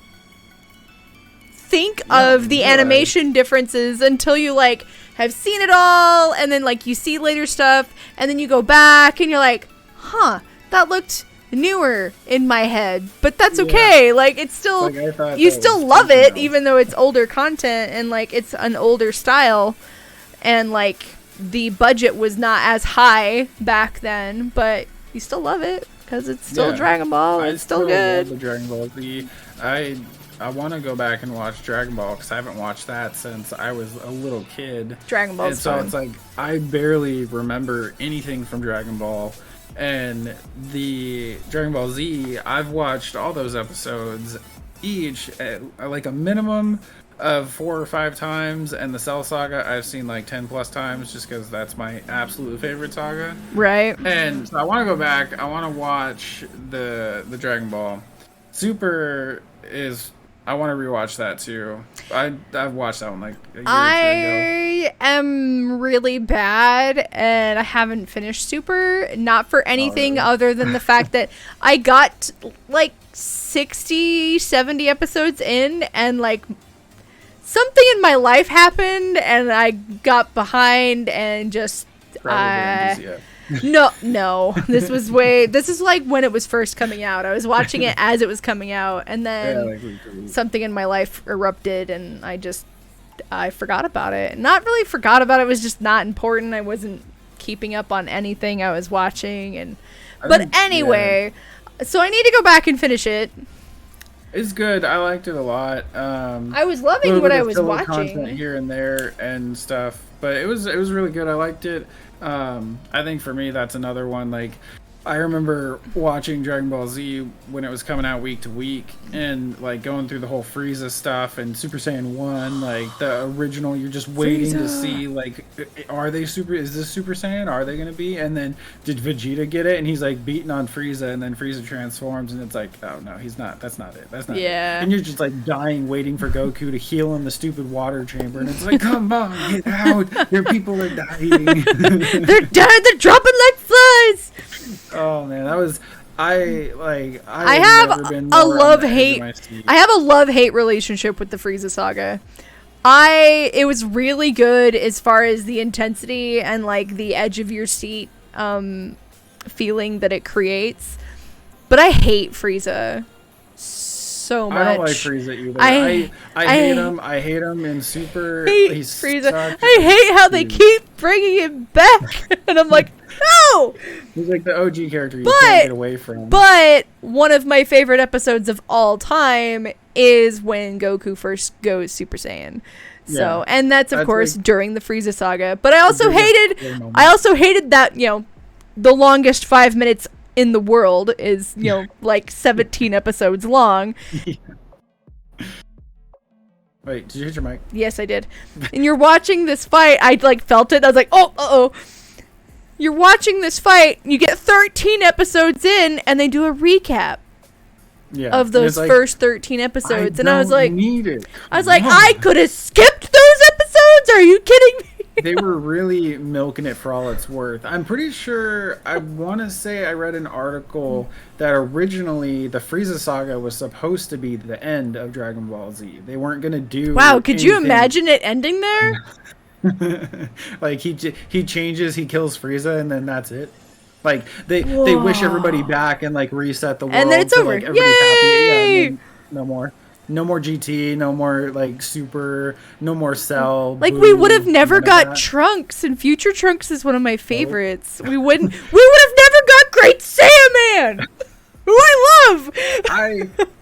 think of the animation differences until you like have seen it all, and then like you see later stuff, and then you go back and you're like, huh, that looked newer in my head, but that's okay. Like, it's still, like, you still love it even though it's older content and like it's an older style, and like the budget was not as high back then, but you still love it because it's still Dragon Ball. It's still good. Love the Dragon Ball Z. I want to go back and watch Dragon Ball because I haven't watched that since I was a little kid. Dragon Ball. And so it's like I barely remember anything from Dragon Ball, and the Dragon Ball Z, I've watched all those episodes each at like a minimum of 4 or 5 times, and the Cell Saga I've seen like 10 plus times just because that's my absolute favorite saga. Right. And so I want to go back. I want to watch the Dragon Ball. Super is. I want to rewatch that too. I've watched that one like a year or two ago. I am really bad, and I haven't finished Super. Not for anything other than the fact that I got like 60, 70 episodes in, and like something in my life happened, and I got behind and just No. This is like when it was first coming out. I was watching it as it was coming out, and then something in my life erupted, and I forgot about it. Not really forgot about it. It was just not important. I wasn't keeping up on anything I was watching, but anyway, so I need to go back and finish it. It's good. I liked it a lot. I was loving what I was watching. Content here and there and stuff, but it was really good. I liked it. I think for me that's another one. Like, I remember watching Dragon Ball Z when it was coming out week to week, and like going through the whole Frieza stuff and Super Saiyan 1, like the original. You're just waiting to see, like, is this Super Saiyan? Are they gonna be? And then did Vegeta get it? And he's like beating on Frieza, and then Frieza transforms, and it's like, oh no, he's not. That's not it. That's not it. And you're just like dying, waiting for Goku to heal in the stupid water chamber, and it's like, come on, get out! Your people are dying. They're dying. They're dropping like flies. Oh man, that was I have a love-hate. I have a love-hate relationship with the Frieza saga. It was really good as far as the intensity and like the edge of your seat feeling that it creates. But I hate Frieza so much. I don't like Frieza either. I hate him. I hate him in Super. He's Frieza. I hate how they keep bringing him back, and I'm like, no. He's like the OG character you can't get away from. But one of my favorite episodes of all time is when Goku first goes Super Saiyan. So, and that's of course like, during the Frieza saga. But I also hated that, the longest 5 minutes in the world is, like 17 episodes long. Wait, did you hit your mic? Yes, I did. And you're watching this fight. I like felt it. I was like, oh, uh-oh. You're watching this fight. You get 13 episodes in, and they do a recap of those first 13 episodes. And I was like, need it. I was like, I could have skipped those episodes. Are you kidding me? they were really milking it for all it's worth. I'm pretty sure, I want to say I read an article that originally the Frieza saga was supposed to be the end of Dragon Ball Z. They weren't going to do Wow, could you anything. imagine it ending there? Like he changes, he kills Frieza, and then that's it. Like they wish everybody back and like reset the world, And then it's so, over. like, everybody's happy. Yay! Yeah, and then no more GT, no more like Super, no more Cell. Like, Boo, we would have never none of got that. Trunks, and Future Trunks is one of my favorites. We would have never got Great Saiyaman, who I love.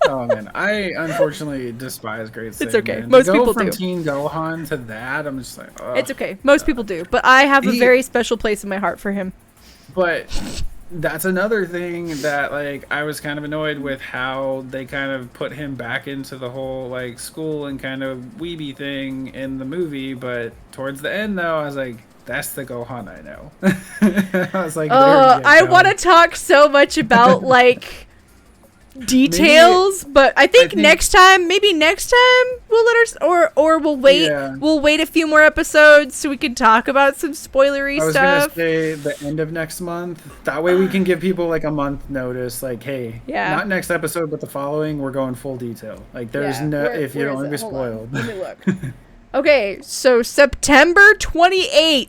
Oh man, I unfortunately despise Great Saiyaman. It's okay. Most people from do. Teen Gohan to that, I'm just like, ugh. It's okay. Most people do, but I have a very special place in my heart for him. But that's another thing that, like, I was kind of annoyed with how they kind of put him back into the whole, like, school and kind of weeby thing in the movie. But towards the end, though, I was like, that's the Gohan I know. I was like, I want to talk so much about, like, details, but I think next time we'll let or we'll wait. Yeah. We'll wait a few more episodes so we can talk about some spoilery I was stuff. gonna say the end of next month. That way we can give people like a month notice. Like, hey, not next episode, but the following, we're going full detail. Like, there's if you don't want to be spoiled. Let me look. Okay, so September 28th.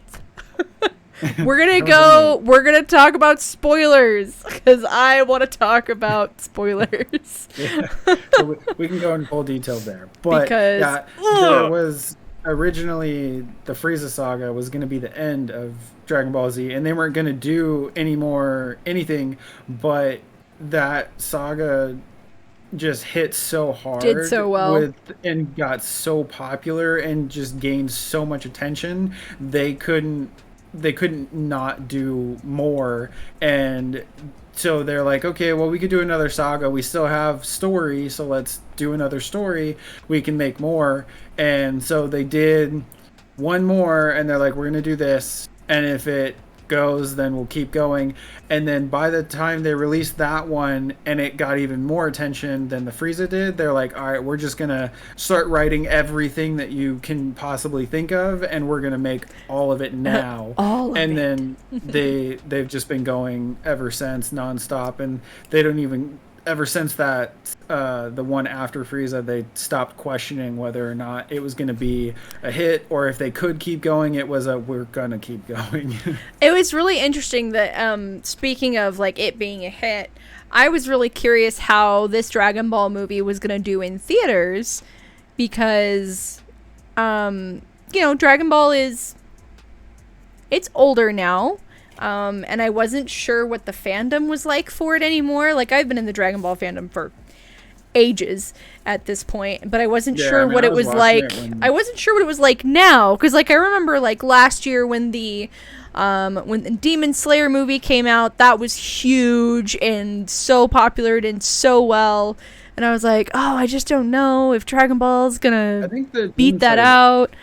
We're gonna talk about spoilers because I want to talk about spoilers. Yeah. So we can go in full detail there, but because there was originally the Frieza saga was going to be the end of Dragon Ball Z, and they weren't going to do anything, but that saga just hit so hard, did so well, and got so popular and just gained so much attention. They couldn't not do more, and so they're like, okay, well, we could do another saga. We still have story, so let's do another story. We can make more. And so they did one more, and they're like, we're gonna do this, and if it goes, then we'll keep going. And then by the time they released that one and it got even more attention than the Frieza did, they're like, all right, we're just gonna start writing everything that you can possibly think of, and we're gonna make all of it now. Then they've just been going ever since, nonstop, and they don't even ever since that the one after Frieza, they stopped questioning whether or not it was going to be a hit, or if they could keep going, it was we're going to keep going. It was really interesting that speaking of like it being a hit, I was really curious how this Dragon Ball movie was going to do in theaters, because Dragon Ball it's older now. And I wasn't sure what the fandom was like for it anymore. Like, I've been in the Dragon Ball fandom for ages at this point, but I wasn't sure what it was like. I wasn't sure what it was like now, because like I remember like last year when the Demon Slayer movie came out, that was huge and so popular and did so well. And I was like, oh, I just don't know if Dragon Ball's gonna beat that out.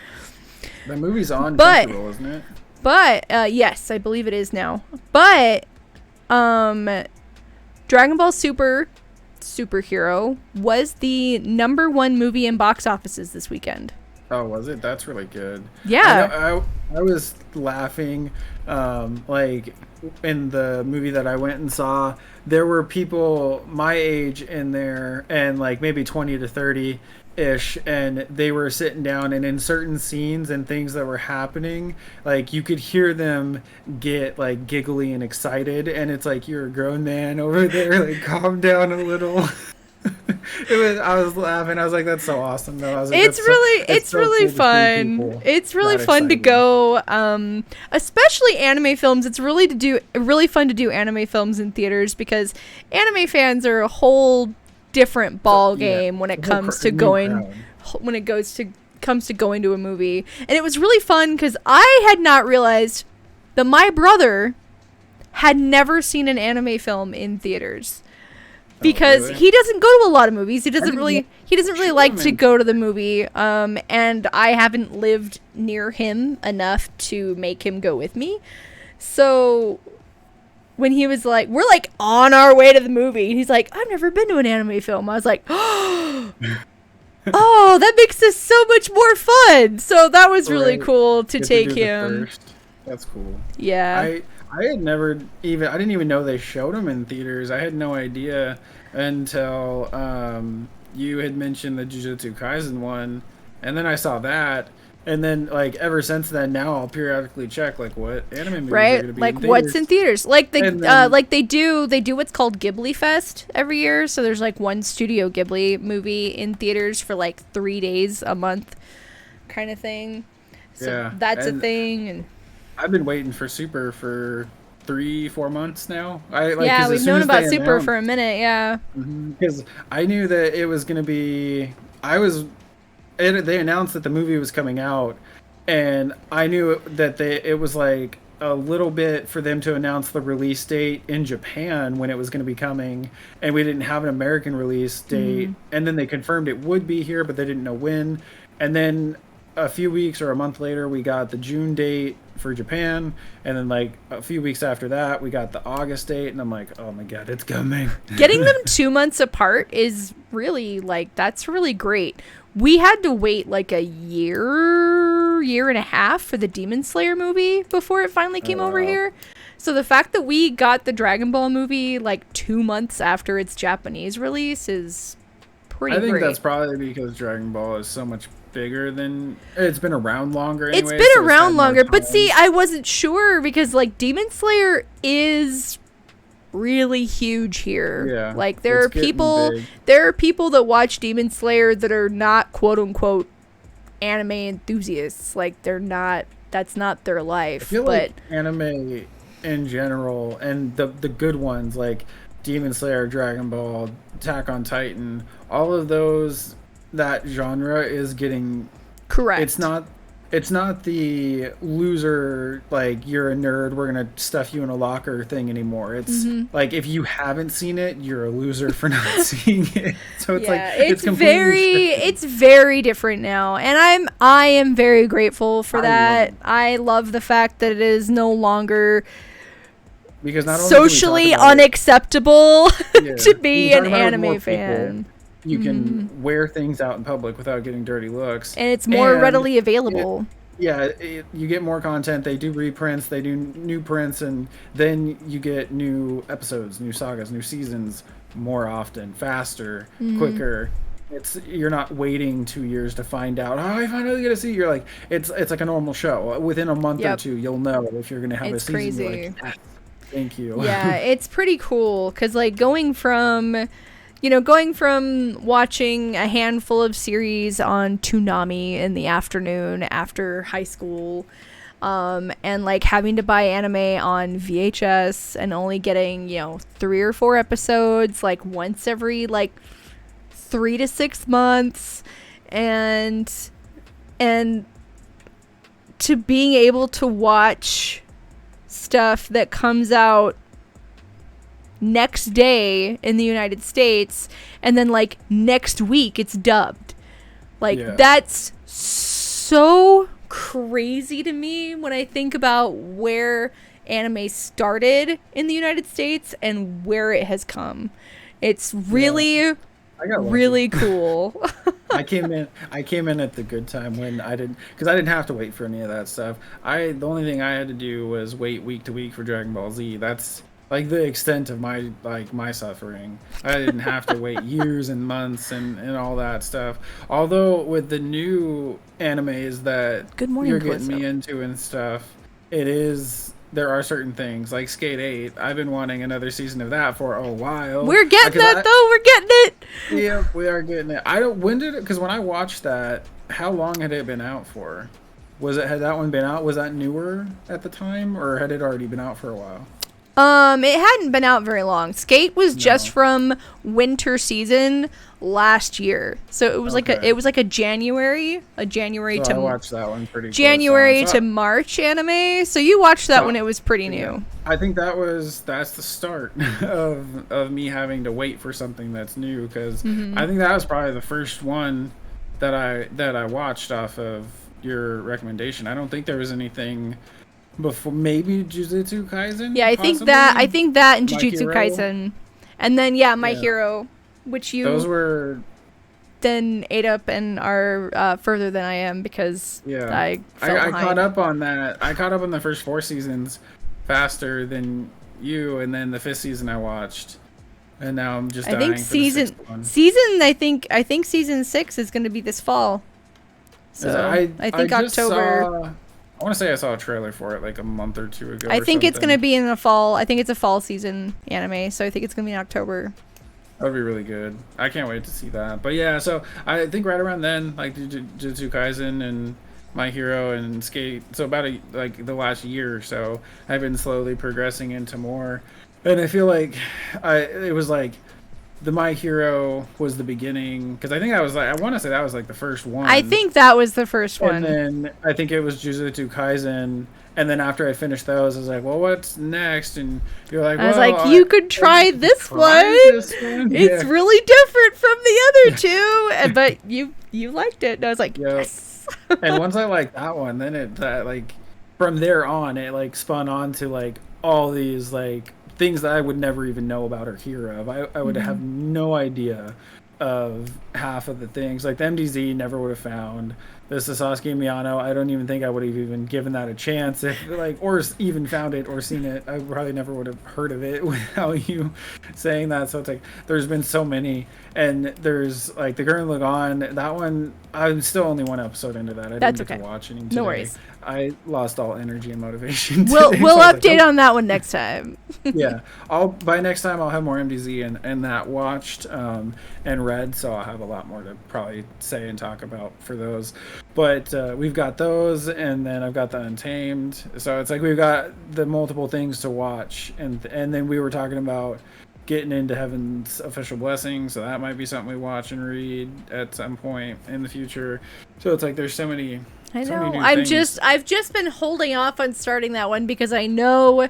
The movie's on Crunchyroll, isn't it? But, yes, I believe it is now. But, Dragon Ball Superhero was the #1 movie in box offices this weekend. Oh, was it? That's really good. Yeah. I was laughing, like, in the movie that I went and saw, there were people my age in there, and, like, maybe 20 to 30 ish, and they were sitting down, and in certain scenes and things that were happening, like, you could hear them get like giggly and excited, and it's like, you're a grown man over there, like, calm down a little. I was laughing. I was like, that's so awesome though. I was like, it's really cool fun. It's really fun to go, especially anime films. It's really fun to do anime films in theaters, because anime fans are a whole different ball game when it comes to going to a movie. And it was really fun because I had not realized that my brother had never seen an anime film in theaters, because he doesn't go to a lot of movies. He doesn't really like to go to the movie, and I haven't lived near him enough to make him go with me. So when he was like, we're like on our way to the movie, and he's like, I've never been to an anime film. I was like, oh. Oh, that makes this so much more fun. So that was really Right. cool to Get take do the him. first. That's cool. Yeah. I had never even I didn't even know they showed them in theaters. I had no idea until you had mentioned the Jujutsu Kaisen one, and then I saw that, and then like ever since then, now I'll periodically check like what anime movies are Right? going to be Like in what's in theaters? Like And then they do what's called Ghibli Fest every year. So there's like one Studio Ghibli movie in theaters for like 3 days a month kind of thing. So yeah, that's a and thing. And I've been waiting for Super for 3-4 months now. I like yeah, because we've as soon known as about they Super announced, for a minute. Yeah. because I knew that it was going to be. They announced that the movie was coming out, and I knew that it was like a little bit for them to announce the release date in Japan when it was going to be coming, and we didn't have an American release date. And then they confirmed it would be here, but they didn't know when. And then a few weeks or a month later, we got the June date for Japan, and then like a few weeks after that, we got the August date, and I'm like, oh my god, it's coming. Getting them 2 months apart is really like that's really great. We had to wait like a year and a half for the Demon Slayer movie before it finally came over wow. here. So the fact that we got the Dragon Ball movie like 2 months after its Japanese release is pretty I think great. that's probably because Dragon Ball is so much bigger than it's been around longer anyway. It's been so around had more longer, but time. see, I wasn't sure because like Demon Slayer is really huge here. Yeah, Like there it's are getting people big. that watch Demon Slayer that are not quote unquote anime enthusiasts. Like they're not that's not their I life. feel But like anime in general and the good ones like Demon Slayer, Dragon Ball, Attack on Titan, all of those, that genre is getting. correct. It's not the loser, like you're a nerd, we're gonna stuff you in a locker thing anymore. It's like if you haven't seen it, you're a loser for not seeing it. So it's like it's completely very shifted. it's very different now, and I am very grateful for I love that. it. I love the fact that it is no longer Because not only can we talk socially about it, unacceptable yeah, to we be can an talk about it with anime more people. fan. You can wear things out in public without getting dirty looks, And it's more and readily available. you get more content. They do reprints, they do new prints, and then you get new episodes, new sagas, new seasons more often, faster, quicker. You're not waiting 2 years to find out. Oh, I finally get to see. You're like it's like a normal show. Within a month or Yep. two, you'll know if you're gonna have It's a season. You're crazy. like, yes, thank you. Yeah, it's pretty cool because like going from watching a handful of series on Toonami in the afternoon after high school, and like having to buy anime on VHS and only getting 3 or 4 episodes like once every like 3 to 6 months, and to being able to watch stuff that comes out next day in the United States and then like next week it's dubbed. Like Yeah. that's so crazy to me when I think about where anime started in the United States and where it has come. It's really I got lucky. really cool. I came in at the good time when because I didn't have to wait for any of that stuff. The only thing I had to do was wait week to week for Dragon Ball Z. That's like the extent of my suffering. I didn't have to wait years and months and all that stuff. Although with the new animes that Good morning, you're getting Callisto. me into and stuff, there are certain things like Skate 8. I've been wanting another season of that for a while. We're getting Because that though. We're getting it. Yeah, we are getting it. Because when I watched that, how long had it been out for? Had that one been out? Was that newer at the time, or had it already been out for a while? It hadn't been out very long. Skate was just from winter season last year, so it was like a January So to I watched that one pretty close January on. to March anime. So you watched that when it was pretty new. I think that's the start of me having to wait for something that's new, because I think that was probably the first one that I watched off of your recommendation. I don't think there was anything before. Maybe Jujutsu Kaisen. Yeah, I think that and My Jujutsu Hero. Kaisen, and then My Hero, which you Those were 8 up and are further than I am because I fell I behind. caught up on that. I caught up on the first 4 seasons faster than you, and then the 5th season I watched, and now I'm just. I think season. I think season 6 is going to be this fall. So I think October. I want to say I saw a trailer for it like a month or 2 ago. I think it's going to be in the fall. I think it's a fall season anime, so I think it's going to be in October. That would be really good. I can't wait to see that. But yeah, so I think right around then, like Jujutsu Kaisen and My Hero and Skate. So about the last year or so, I've been slowly progressing into more, and I feel like it was like the My Hero was the beginning, because I think I want to say that was like the first one. I think that was the first one. And then I think it was Jujutsu Kaisen. And then after I finished those, I was like, well, what's next? And you're like, well, I was like, you could try this one. It's really different from the other two. But you liked it. And I was like, yes. And once I liked that one, then from there on, it like spun on to like all these like things that I would never even know about or hear of. I would have no idea of half of the things. Like the MDZ never would have found. The Sasaki and Miyano, I don't even think I would have even given that a chance, or even found it or seen it. I probably never would have heard of it without you saying that. So it's like there's been so many, and there's like the Gurren Lagann. That one, I'm still only 1 episode into that. I didn't get to watch any today. No worries. I lost all energy and motivation. We'll update on that one next time. Yeah, by next time I'll have more MDZ and that watched and read, so I'll have a lot more to probably say and talk about for those. But we've got those, and then I've got the Untamed. So it's like we've got the multiple things to watch, and then we were talking about getting into Heaven's Official Blessing, so that might be something we watch and read at some point in the future. So it's like there's so many. I know. I've just been holding off on starting that one because I know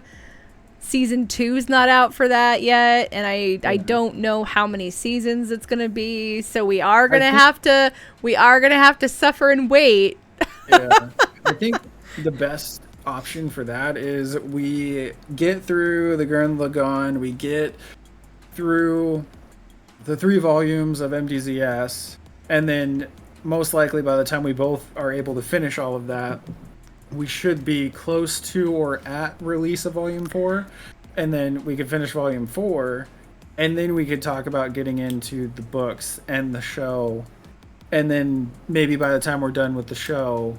season 2's not out for that yet, and I don't know how many seasons it's gonna be. So we are gonna have to suffer and wait. Yeah, I think the best option for that is we get through the Gurren Lagann, we get through the 3 volumes of MDZS, and then most likely by the time we both are able to finish all of that, we should be close to or at release of volume 4, and then we could finish volume 4, and then we could talk about getting into the books and the show, and then maybe by the time we're done with the show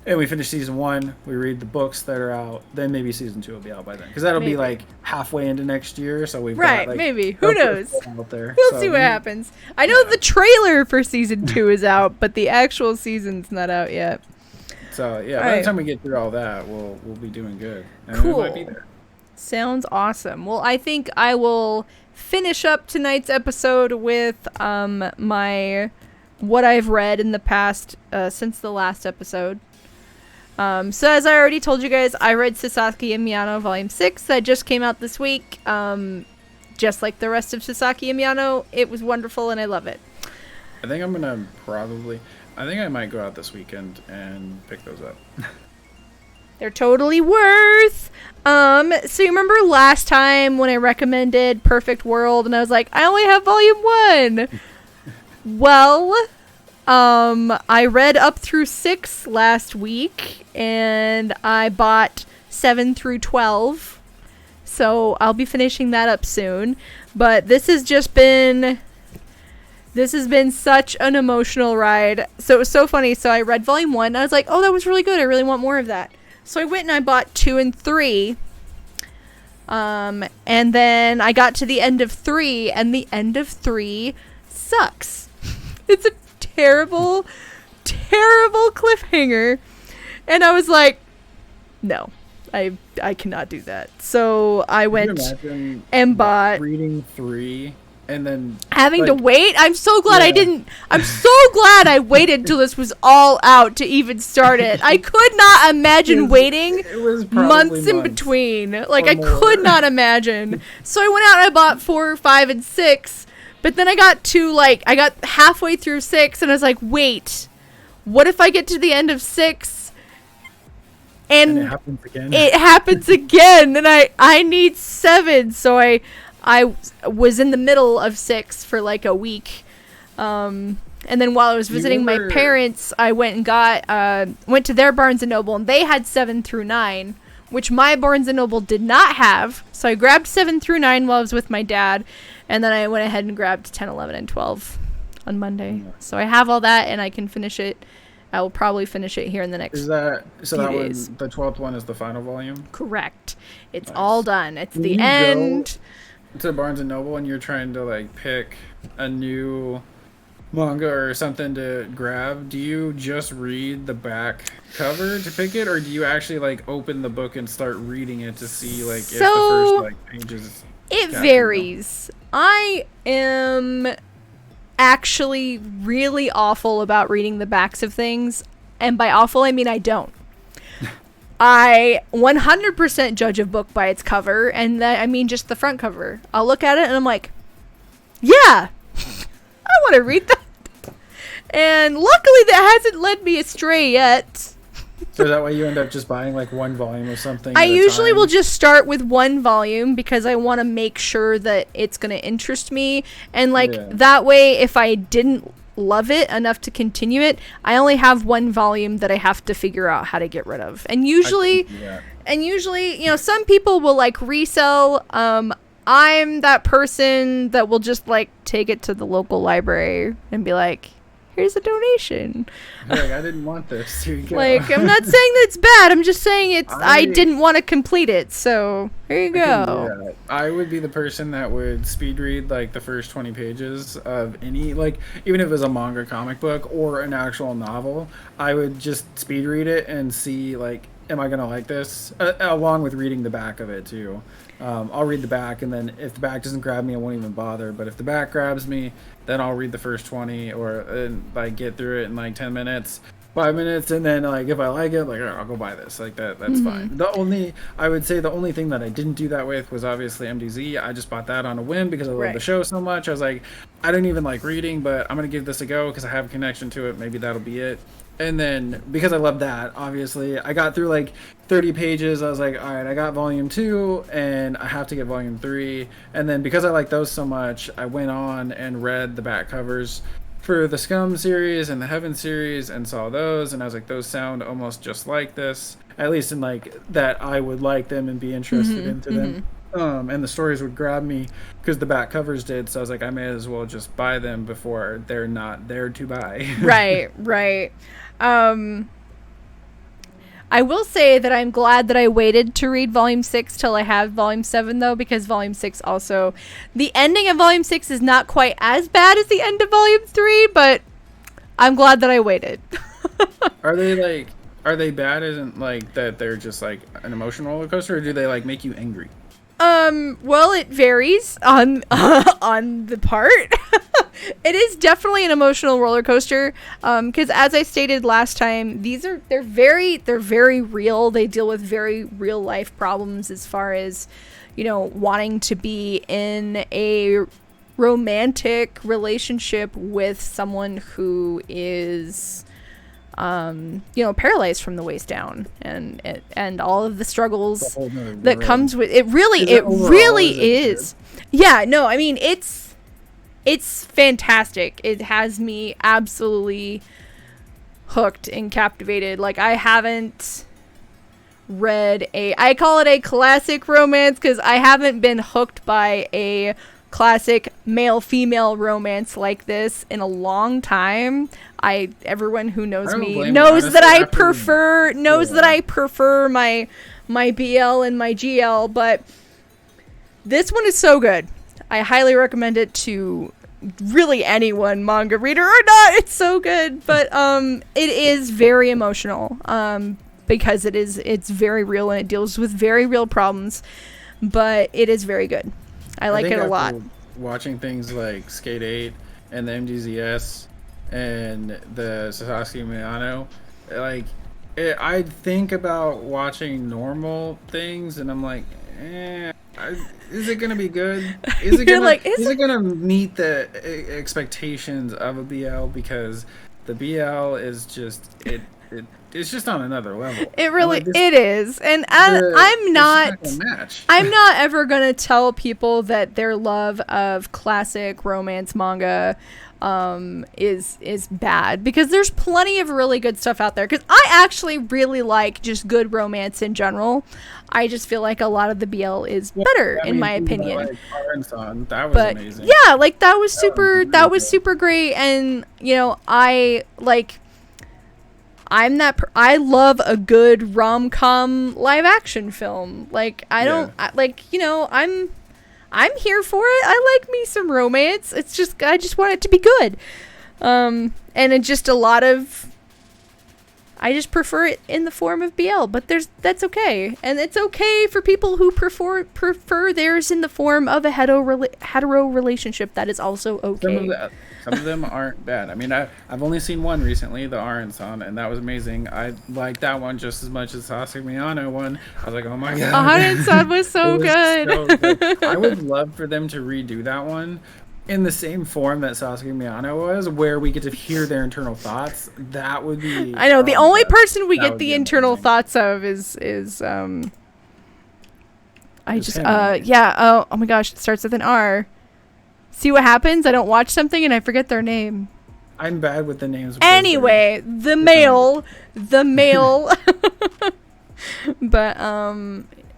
and we finish season 1, we read the books that are out, then maybe season 2 will be out by then, because that'll be like halfway into next year, so we've got, like, maybe, who knows, out there. We'll see what happens. I know the trailer for season 2 is out, but the actual season's not out yet. So yeah, by the time we get through all that, we'll be doing good. And cool. We might be there. Sounds awesome. Well, I think I will finish up tonight's episode with my what I've read in the past since the last episode. So as I already told you guys, I read Sasaki and Miyano Volume 6 that just came out this week. Just like the rest of Sasaki and Miyano, it was wonderful and I love it. I think I might go out this weekend and pick those up. They're totally worth. So you remember last time when I recommended Perfect World and I was like, I only have Volume 1. Well, I read up through 6 last week and I bought 7 through 12. So I'll be finishing that up soon. But this has been such an emotional ride. So it was so funny. So I read Volume 1 and I was like, oh, that was really good. I really want more of that. So I went and I bought 2 and 3. And then I got to the end of 3 and the end of 3 sucks. It's a terrible, terrible cliffhanger. And I was like, no, I cannot do that. So I went and bought reading 3 and then having to wait. I'm so glad I'm so glad I waited till this was all out to even start it. I could not imagine waiting months in between. Like I could not imagine. So I went out and I bought 4, 5, and 6. But then I got halfway through 6 and I was like, wait, what if I get to the end of 6 and it happens again? It happens again and I need 7. So I was in the middle of 6 for like a week. And then while I was visiting my parents, I went and went to their Barnes & Noble, and they had 7 through 9, which my Barnes & Noble did not have. So I grabbed 7 through 9 while I was with my dad, and then I went ahead and grabbed 10, 11, and 12 on Monday. So I have all that, and I can finish it. I will probably finish it here in the next few days. The 12th one is the final volume? Correct. It's all done. It's the end. To Barnes & Noble and you're trying to like pick a new manga or something to grab, do you just read the back cover to pick it, or do you actually like open the book and start reading it to see like if the first like pages? It varies. I am actually really awful about reading the backs of things, and by awful I mean I don't. I 100% judge a book by its cover, and that I mean just the front cover. I'll look at it and I'm like, yeah, I want to read that. And luckily that hasn't led me astray yet. So that way you end up just buying like one volume of something. I usually will just start with one volume because I want to make sure that it's going to interest me. And like that way, if I didn't love it enough to continue it, I only have one volume that I have to figure out how to get rid of. And usually, you know, some people will like resell. I'm that person that will just like take it to the local library and be like, here's a donation. Like, I didn't want this. Here you go. Like, I'm not saying that it's bad. I'm just saying I didn't want to complete it. So here you go. I would be the person that would speed read like the first 20 pages of any, like, even if it was a manga comic book or an actual novel, I would just speed read it and see like, am I gonna like this? Along with reading the back of it too. I'll read the back, and then if the back doesn't grab me, I won't even bother. But if the back grabs me, then I'll read the first 20, or like get through it in like 10 minutes, 5 minutes, and then like if I like it, like, all right, I'll go buy this. Like that's fine. I would say the only thing that I didn't do that with was obviously MDZ. I just bought that on a whim because I love the show so much. I was like, I don't even like reading, but I'm gonna give this a go because I have a connection to it. Maybe that'll be it. And then, because I love that, obviously, I got through like 30 pages. I was like, all right, I got volume 2, and I have to get volume 3. And then, because I like those so much, I went on and read the back covers for the Scum series and the Heaven series and saw those. And I was like, those sound almost just like this, at least in like that I would like them and be interested into them. And the stories would grab me because the back covers did. So I was like, I may as well just buy them before they're not there to buy. Right. I will say that I'm glad that I waited to read Volume 6 till I have Volume 7, though, because Volume 6 also... The ending of Volume 6 is not quite as bad as the end of Volume 3, but I'm glad that I waited. Are they bad? Isn't like that they're just like an emotional roller coaster, or do they like make you angry? Well, it varies on on the part. It is definitely an emotional roller coaster. Because as I stated last time, they're very real. They deal with very real life problems as far as, you know, wanting to be in a romantic relationship with someone who is, you know, paralyzed from the waist down, and all of the struggles that comes with it. It really is. Yeah, no, I mean, it's fantastic. It has me absolutely hooked and captivated. Like, I haven't read I call it a classic romance because I haven't been hooked by a classic male-female romance like this in a long time. Everyone who knows me knows that I prefer my BL and my GL, but this one is so good. I highly recommend it to really anyone, manga reader or not. It's so good, but it is very emotional because it's very real and it deals with very real problems, but it is very good. I like it a lot. Watching things like Skate 8 and the MDZS and the Sasaki Miyano, like I think about watching normal things and I'm like, is it gonna be good? Is it gonna meet the expectations of a BL? Because the BL is just it's just on another level. It really Like, it is. And I'm not it's not gonna match. I'm not ever going to tell people that their love of classic romance manga is bad, because there's plenty of really good stuff out there, because I actually really like just good romance in general. I just feel like a lot of the BL is better, in my opinion. Like, Arn-san, that was But amazing. yeah, like that was super great. And you know, I love a good rom-com live action film. Like I'm here for it. I like me some romance. It's just, I just want it to be good. And it just I just prefer it in the form of BL, but that's okay. And it's okay for people who prefer theirs in the form of a hetero relationship. That is also okay. Some of them aren't bad. I mean, I've only seen one recently, the Aran-san, and that was amazing. I liked that one just as much as Sasaki Miyano one. I was like, oh my god. Aran-san was so good. So good. I would love for them to redo that one in the same form that Sasaki Miyano was, where we get to hear their internal thoughts. That would be... I know, the only person we get would the be internal amazing. thoughts of is oh my gosh, it starts with an R. See what happens? I don't watch something and I forget their name. I'm bad with the names. Anyway, the male.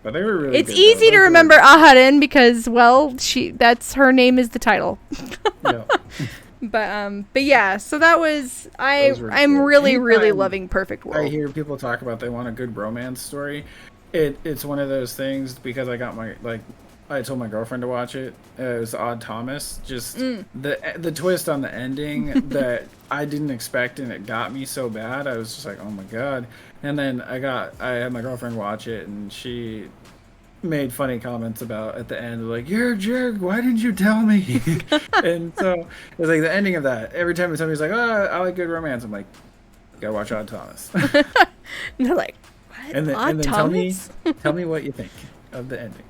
But they were really it's good, easy though. to remember Aharen because, well, that's her name is the title. Yeah. But yeah, so that was I'm cool. really Anytime loving Perfect World. I hear people talk about they want a good romance story. It's one of those things, because I told my girlfriend to watch it. It was Odd Thomas. Just the twist on the ending that I didn't expect, and it got me so bad. I was just like, oh my god. And then I had my girlfriend watch it, and she made funny comments about at the end, like, you're a jerk, why didn't you tell me? And so it was like the ending of that. Every time somebody's like, oh, I like good romance, I'm like, you gotta watch Odd Thomas. And they're like, what? And then Odd Thomas? tell me what you think of the ending.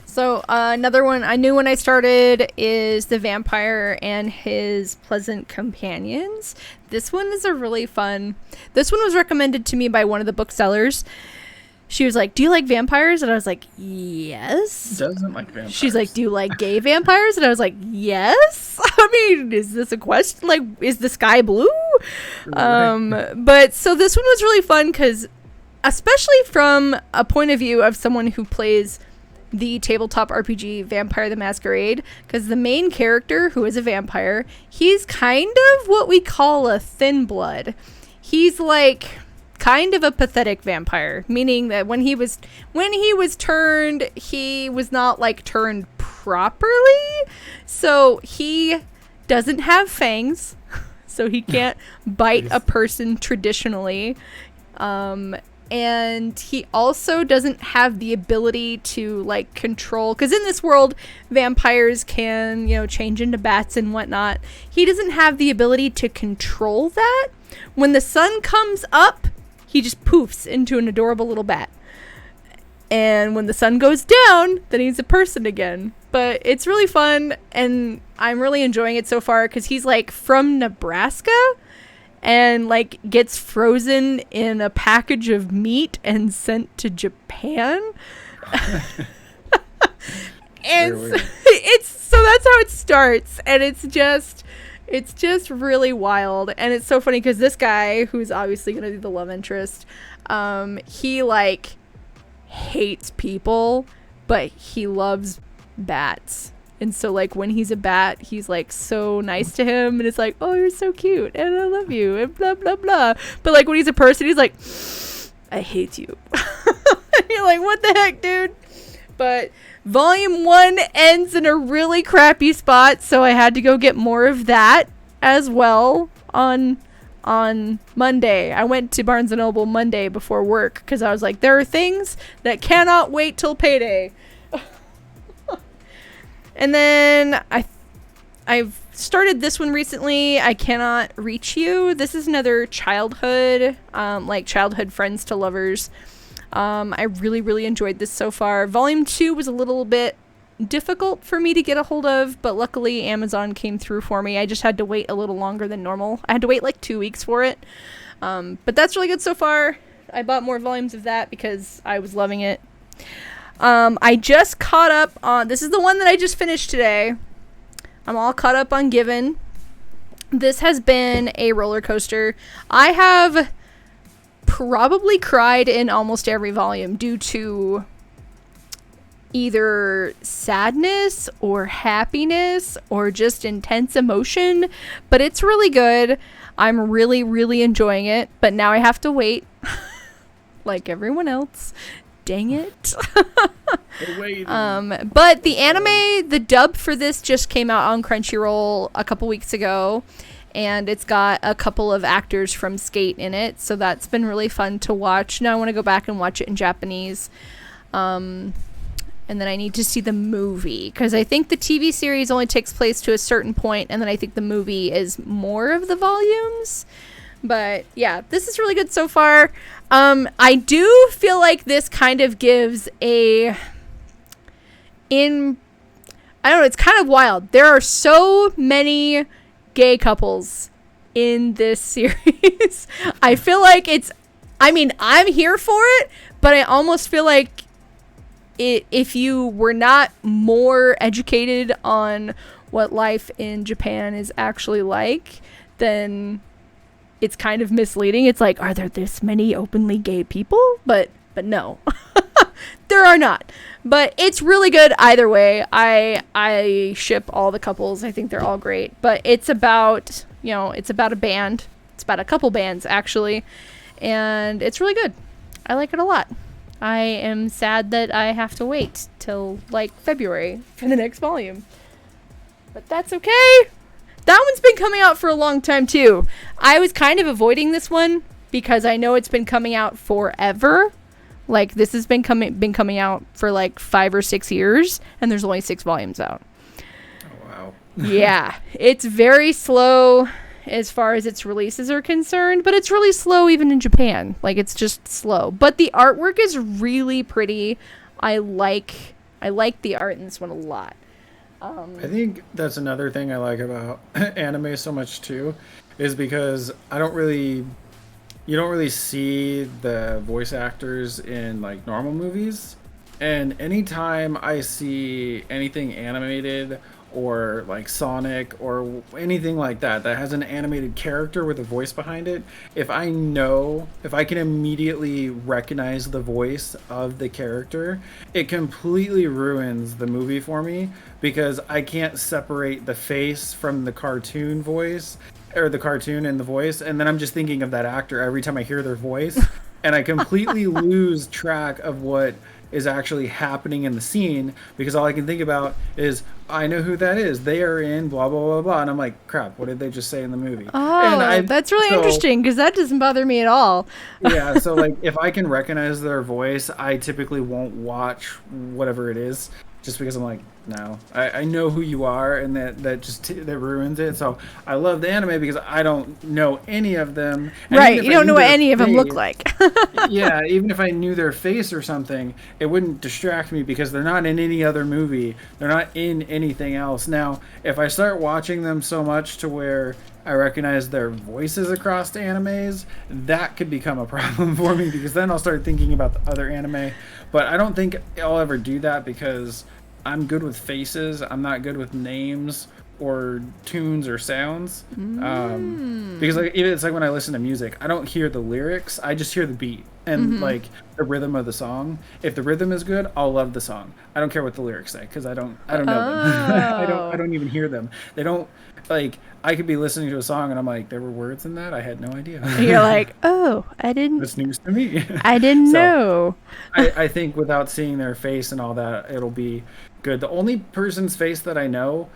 So another one I knew when I started is The Vampire and His Pleasant Companions. This one is this one was recommended to me by one of the booksellers. She was like, do you like vampires? And I was like, yes. Doesn't like vampires. She's like, do you like gay vampires? And I was like, yes. I mean, is this a question? Like, is the sky blue? But so this one was really fun because, especially from a point of view of someone who plays the tabletop RPG Vampire the Masquerade, because the main character, who is a vampire, he's kind of what we call a thin blood. He's like kind of a pathetic vampire, meaning that when he was turned, he was not like turned properly. So he doesn't have fangs, so he can't bite a person traditionally. And he also doesn't have the ability to like control, because in this world vampires can, change into bats and whatnot. He doesn't have the ability to control that. When the sun comes up, he just poofs into an adorable little bat. And when the sun goes down, then he's a person again. But it's really fun, and I'm really enjoying it so far, because he's like from Nebraska and like gets frozen in a package of meat and sent to Japan. And so that's how it starts, and it's just really wild. And it's so funny because this guy, who's obviously going to be the love interest, he like hates people, but he loves bats. And so like when he's a bat, he's like so nice to him, and it's like, oh, you're so cute and I love you and blah blah blah. But like when he's a person, he's like, I hate you. And you're like, what the heck, dude? But volume 1 ends in a really crappy spot, so I had to go get more of that as well on Monday. I went to Barnes & Noble Monday before work because I was like, there are things that cannot wait till payday. And then I've started this one recently, I Cannot Reach You. This is another childhood friends to lovers. I really enjoyed this so far. Volume 2 was a little bit difficult for me to get a hold of, but luckily Amazon came through for me. I just had to wait a little longer than normal. I had to wait like 2 weeks for it. But that's really good so far. I bought more volumes of that because I was loving it. I just caught up on... This is the one that I just finished today. I'm all caught up on Given. This has been a roller coaster. I have probably cried in almost every volume due to either sadness or happiness or just intense emotion, but it's really good. I'm really, really enjoying it, but now I have to wait like everyone else. Dang it. But the anime, the dub for this just came out on Crunchyroll a couple weeks ago, and it's got a couple of actors from Skate in it, so that's been really fun to watch. Now I want to go back and watch it in Japanese. And then I need to see the movie, because I think the TV series only takes place to a certain point, and then I think the movie is more of the volumes. But yeah, this is really good so far. I do feel like this kind of gives I don't know, it's kind of wild. There are so many gay couples in this series. I feel like I'm here for it, but I almost feel like if you were not more educated on what life in Japan is actually like, then it's kind of misleading. It's like, are there this many openly gay people? But no. There are not. But it's really good either way. I ship all the couples. I think they're all great. But it's about, it's about a band. It's about a couple bands, actually. And it's really good. I like it a lot. I am sad that I have to wait till, like, February for the next volume. But that's okay. That one's been coming out for a long time, too. I was kind of avoiding this one because I know it's been coming out forever. Like, this has been coming out for, like, 5 or 6 years, and there's only 6 volumes out. Oh, wow. Yeah. It's very slow as far as its releases are concerned, but it's really slow even in Japan. Like, it's just slow. But the artwork is really pretty. I like the art in this one a lot. I think that's another thing I like about anime so much too, is because you don't really see the voice actors in like normal movies. And anytime I see anything animated or like Sonic or anything like that has an animated character with a voice behind it, if I can immediately recognize the voice of the character, it completely ruins the movie for me, because I can't separate the face from the cartoon voice, or the cartoon and the voice, and then I'm just thinking of that actor every time I hear their voice, and I completely lose track of what is actually happening in the scene, because all I can think about is, I know who that is. They are in blah, blah, blah, blah. And I'm like, crap, what did they just say in the movie? Oh, that's really interesting, because that doesn't bother me at all. Yeah, so like if I can recognize their voice, I typically won't watch whatever it is, just because I'm like, no, I know who you are, and that ruins it. So I love the anime because I don't know any of them. And right, you don't know what any of them look like. Yeah, even if I knew their face or something, it wouldn't distract me because they're not in any other movie. They're not in anything else. Now, if I start watching them so much to where I recognize their voices across the animes, that could become a problem for me, because then I'll start thinking about the other anime. But I don't think I'll ever do that, because I'm good with faces. I'm not good with names or tunes or sounds. Because like, it's like when I listen to music, I don't hear the lyrics. I just hear the beat and like the rhythm of the song. If the rhythm is good, I'll love the song. I don't care what the lyrics say, because I don't know them. I don't even hear them. They don't, like, I could be listening to a song and I'm like, there were words in that? I had no idea. You're like, oh, I didn't. That's news to me. I didn't know. I think without seeing their face and all that, it'll be good. The only person's face that I know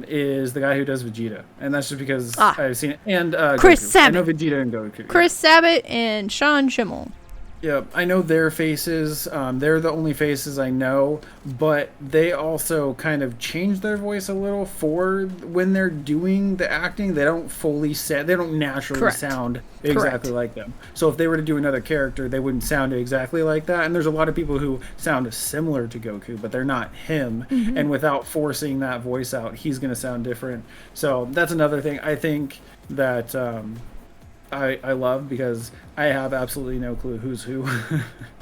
is the guy who does Vegeta, and that's just because I've seen it. And Chris Goku. Sabat. I know Vegeta and Goku. Chris Sabat and Sean Schimmel. Yeah, I know their faces. They're the only faces I know, but they also kind of change their voice a little for when they're doing the acting. They don't fully sound, they don't naturally Correct. sound Correct. exactly like them. So if they were to do another character, they wouldn't sound exactly like that. And there's a lot of people who sound similar to Goku, but they're not him. And without forcing that voice out, he's going to sound different. So that's another thing I think that I love, because I have absolutely no clue who's who,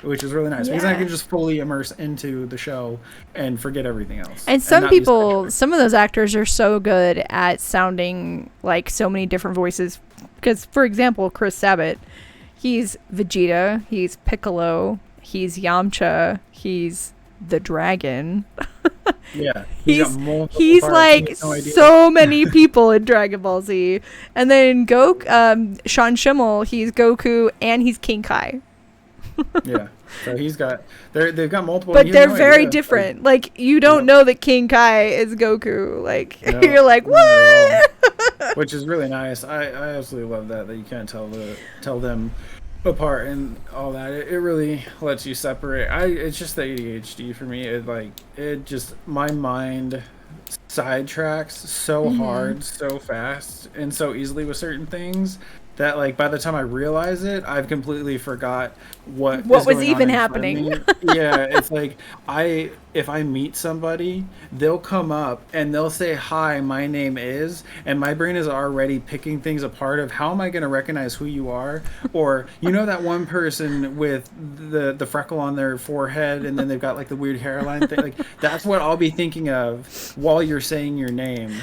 which is really nice because I Yeah. can just fully immerse into the show and forget everything else And and some not be people, sidetracked. some of those actors are so good at sounding like so many different voices. Because, for example, Chris Sabat, he's Vegeta, he's Piccolo, he's Yamcha, he's the dragon. Yeah, he's got He's multiple he's parts. You like have no idea. so many people in Dragon Ball Z. And then Sean Schimmel, he's Goku and he's King Kai. Yeah, so they've got multiple. But and you have they're no very idea. different. Like you don't know that King Kai is Goku. Like No, you're like, not at what? all. Which is really nice. I absolutely love that you can't tell them apart and all that. It really lets you separate. It's just the ADHD for me. It just, my mind sidetracks so hard, so fast, and so easily with certain things that, like, by the time I realize it, I've completely forgot what is Was going on even in front of happening? me. Yeah, it's like if I meet somebody, they'll come up and they'll say, "Hi, my name is," and my brain is already picking things apart of how am I going to recognize who you are? Or that one person with the freckle on their forehead and then they've got like the weird hairline thing. Like that's what I'll be thinking of while you're saying your name,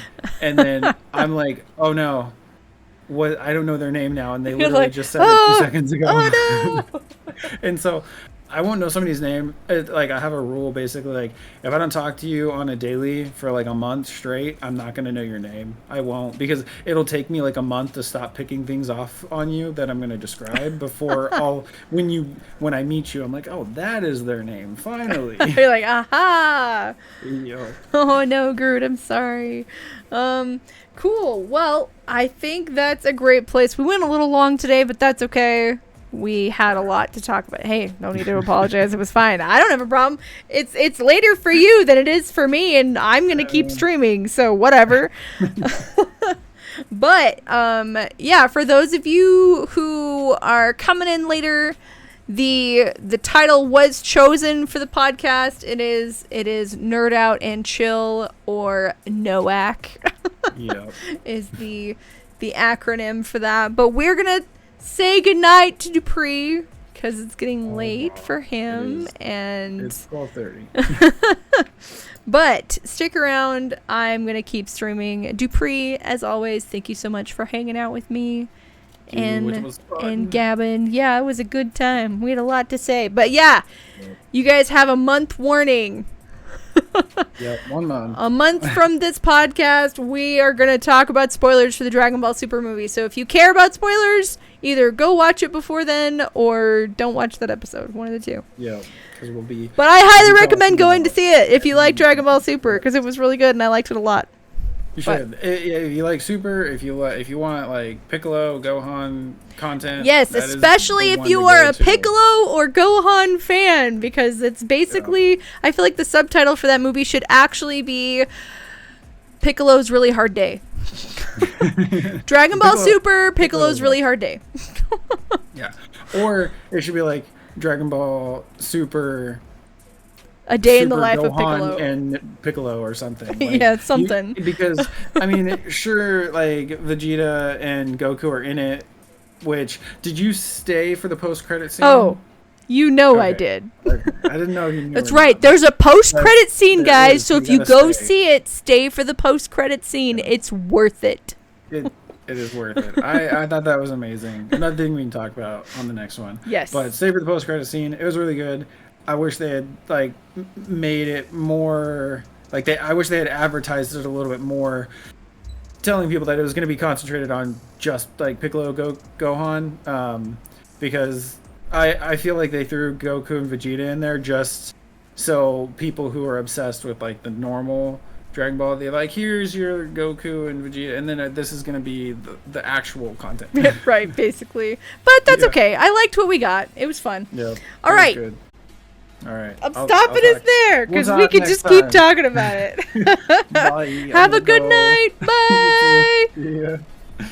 and then I'm like, "Oh no, what, I don't know their name now," and they You're literally like, just said it two oh, seconds ago. oh no. And so I won't know somebody's name. Like I have a rule basically, like if I don't talk to you on a daily for like a month straight, I'm not gonna know your name. I won't, because it'll take me like a month to stop picking things off on you that I'm gonna describe before I'll when I meet you, I'm like, oh, that is their name. Finally. You're like, aha. Yo. Oh no, Groot, I'm sorry. Cool. Well, I think that's a great place. We went a little long today, but that's okay. We had a lot to talk about. Hey, no need to apologize. It was fine. I don't have a problem. It's later for you than it is for me, and I'm gonna keep streaming, so whatever. But yeah, for those of you who are coming in later, the title was chosen for the podcast. It is Nerd Out and Chill, or NOAC. Yeah. Is the acronym for that. But we're gonna say goodnight to Dupree because it's getting late for him, and It's 12:30. but stick around. I'm gonna keep streaming. Dupree, as always, thank you so much for hanging out with me Which and was fun. gabbing. Yeah, it was a good time. We had a lot to say, but yeah, you guys have a month warning. Yep, 1 month. A month from this podcast, we are going to talk about spoilers for the Dragon Ball Super movie. So if you care about spoilers, either go watch it before then or don't watch that episode. One of the two. Yeah, because we'll be. But I highly recommend going to see it if you like Dragon Ball Super, because it was really good and I liked it a lot. You should. If you like Super, if you want like Piccolo, Gohan content. Yes, that is especially the if one you to are go a to. Piccolo or Gohan fan, because it's basically, I feel like the subtitle for that movie should actually be Piccolo's Really Hard Day. Dragon Ball Super, Piccolo's Really Hard Day. Yeah, or it should be like Dragon Ball Super. A day in the Super life Gohan of Piccolo. and Piccolo or something. Like, Yeah, it's something. because I mean, sure, like Vegeta and Goku are in it. Which, did you stay for the post-credit scene? Oh, you know I Okay. did. I didn't know you knew. That's or right. not. There's a post-credit scene, there guys. is. So You if you gotta go stay. see it, stay for the post-credit scene. It's worth it. It is worth it. I thought that was amazing. Another thing we can talk about on the next one. Yes. But stay for the post-credit scene. It was really good. I wish they had like made it more like I wish they had advertised it a little bit more, telling people that it was going to be concentrated on just like Piccolo Gohan, because I feel like they threw Goku and Vegeta in there just so people who are obsessed with like the normal Dragon Ball. They're like, here's your Goku and Vegeta, and then this is gonna be the actual content. Right, basically. But that's Yeah. okay. I liked what we got. It was fun. Yeah. All right. Good. All right. I'm stopping us there because We'll we talk could next just keep time. talking about it. Bye. Have a I'm good gonna go. night. Bye. Yeah.